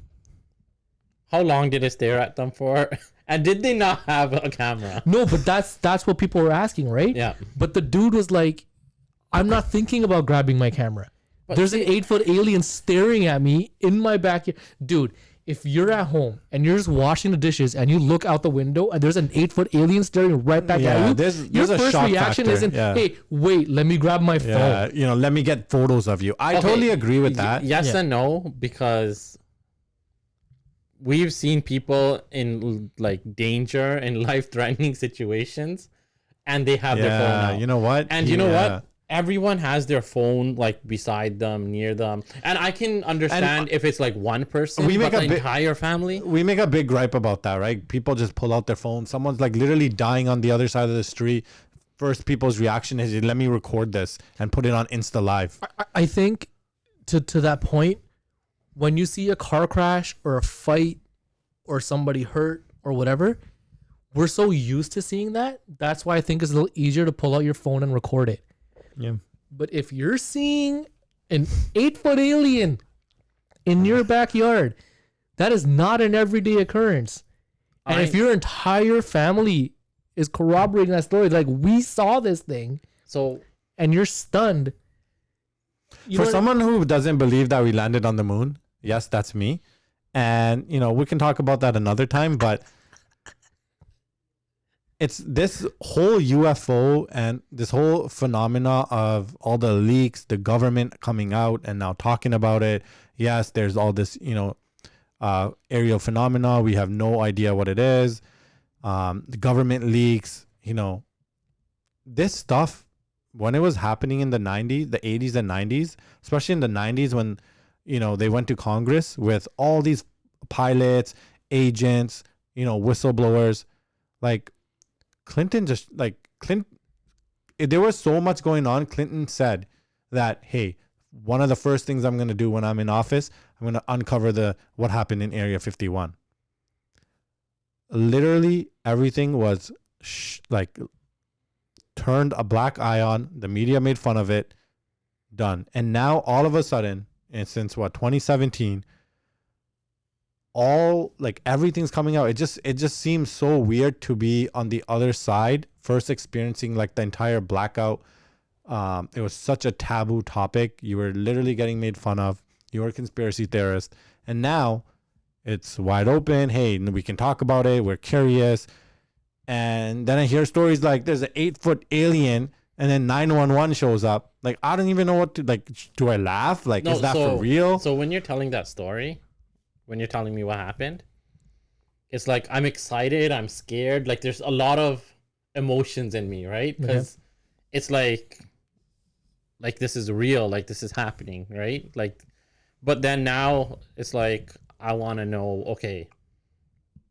How long did it stare at them for? And did they not have a camera? No, but that's what people were asking, right? Yeah. But the dude was like, I'm not thinking about grabbing my camera. But there's an 8-foot alien staring at me in my backyard. Dude, if you're at home and you're just washing the dishes and you look out the window and there's an 8-foot alien staring right back at you, there's your a first shock reaction factor. isn't, hey, wait, let me grab my phone. Yeah, let me get photos of you. I totally agree with that. Yes and no, because we've seen people in like danger and life-threatening situations and they have their phone out. You know what? And you know what? Everyone has their phone like beside them, near them. And I can understand if it's like one person, but the entire family. We make a big gripe about that, right? People just pull out their phone. Someone's like literally dying on the other side of the street. First people's reaction is, let me record this and put it on Insta Live. I think to that point, when you see a car crash or a fight or somebody hurt or whatever, we're so used to seeing that. That's why I think it's a little easier to pull out your phone and record it. Yeah. But if you're seeing an 8-foot alien in your backyard, that is not an everyday occurrence. And if your entire family is corroborating that story, like we saw this thing, and you're stunned. For someone who doesn't believe that we landed on the moon, yes, that's me. And, we can talk about that another time, but it's this whole UFO and this whole phenomena of all the leaks, the government coming out and now talking about it. Yes, there's all this, aerial phenomena. We have no idea what it is. The government leaks, this stuff, when it was happening in the 90s, the 80s and 90s, especially in the 90s when, they went to Congress with all these pilots, agents, whistleblowers, like, Clinton there was so much going on. Clinton said that, hey, one of the first things I'm going to do when I'm in office, I'm going to uncover what happened in Area 51. Literally everything was turned a black eye on. The media made fun of it. Done. And now all of a sudden, and since 2017, everything's coming out. It just seems so weird to be on the other side, first experiencing the entire blackout. It was such a taboo topic. You were literally getting made fun of. You were a conspiracy theorist. And now it's wide open. Hey, we can talk about it. We're curious. And then I hear stories like there's an 8-foot alien and then 911 shows up. I don't even know what to, do I laugh? Is that for real? So when you're telling that story, when you're telling me what happened, it's like I'm excited, I'm scared, there's a lot of emotions in me, right? Because it's like this is real, this is happening, right? But then now it's I want to know, okay,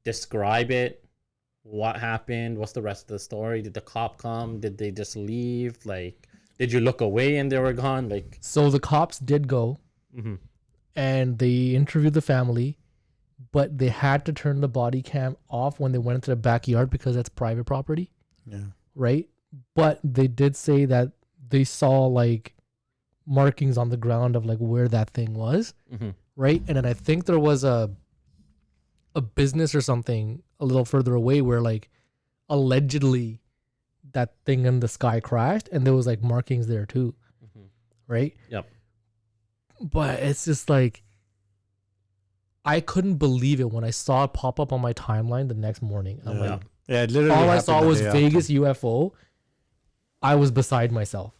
describe it, what happened, what's the rest of the story? Did the cop come? Did they just leave? Did you look away and they were gone? So the cops did go. Mm-hmm. And they interviewed the family, but they had to turn the body cam off when they went into the backyard because that's private property. Yeah. Right? But they did say that they saw markings on the ground of where that thing was. Mm-hmm. Right? And then I think there was a business or something a little further away where allegedly that thing in the sky crashed, and there was like markings there too, right? Yep. But it's just like, I couldn't believe it when I saw it pop up on my timeline the next morning. I'm like, yeah, it literally all I happened saw the was day after. Vegas UFO. I was beside myself.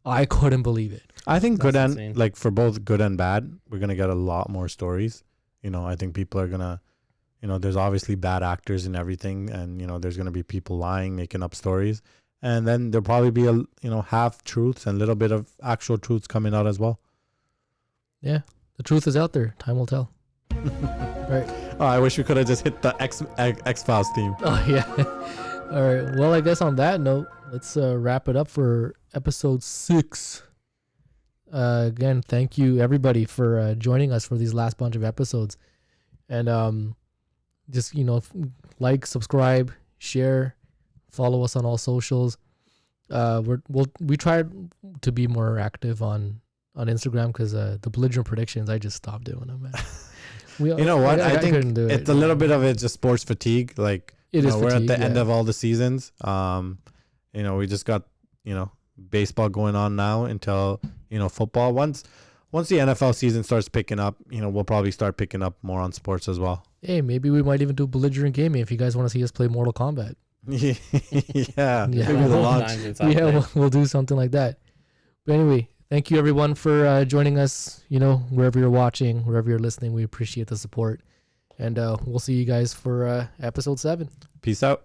I couldn't believe it. I think good That's and insane. like for both good and bad, we're gonna get a lot more stories. I think people are gonna, there's obviously bad actors and everything, and there's gonna be people lying, making up stories, and then there'll probably be a half truths and a little bit of actual truths coming out as well. Yeah, the truth is out there. Time will tell. Right. Oh, I wish we could have just hit the X Files theme. Oh yeah. All right. Well, I guess on that note, let's wrap it up for episode 6. Again, thank you everybody for joining us for these last bunch of episodes, and just like, subscribe, share, follow us on all socials. We try to be more active on Instagram, because the Belligerent predictions, I just stopped doing them, man. You know what? I think couldn't do it. it's a little bit of it just sports fatigue. Like, It is we're at fatigue, the end yeah. of all the seasons. We just got, baseball going on now until, football. Once the NFL season starts picking up, we'll probably start picking up more on sports as well. Hey, maybe we might even do Belligerent gaming if you guys want to see us play Mortal Kombat. Yeah. Yeah. Maybe the launch. Times it's out Yeah, there. we'll do something like that. But anyway, thank you everyone for joining us. Wherever you're watching, wherever you're listening, we appreciate the support. And we'll see you guys for episode 7. Peace out.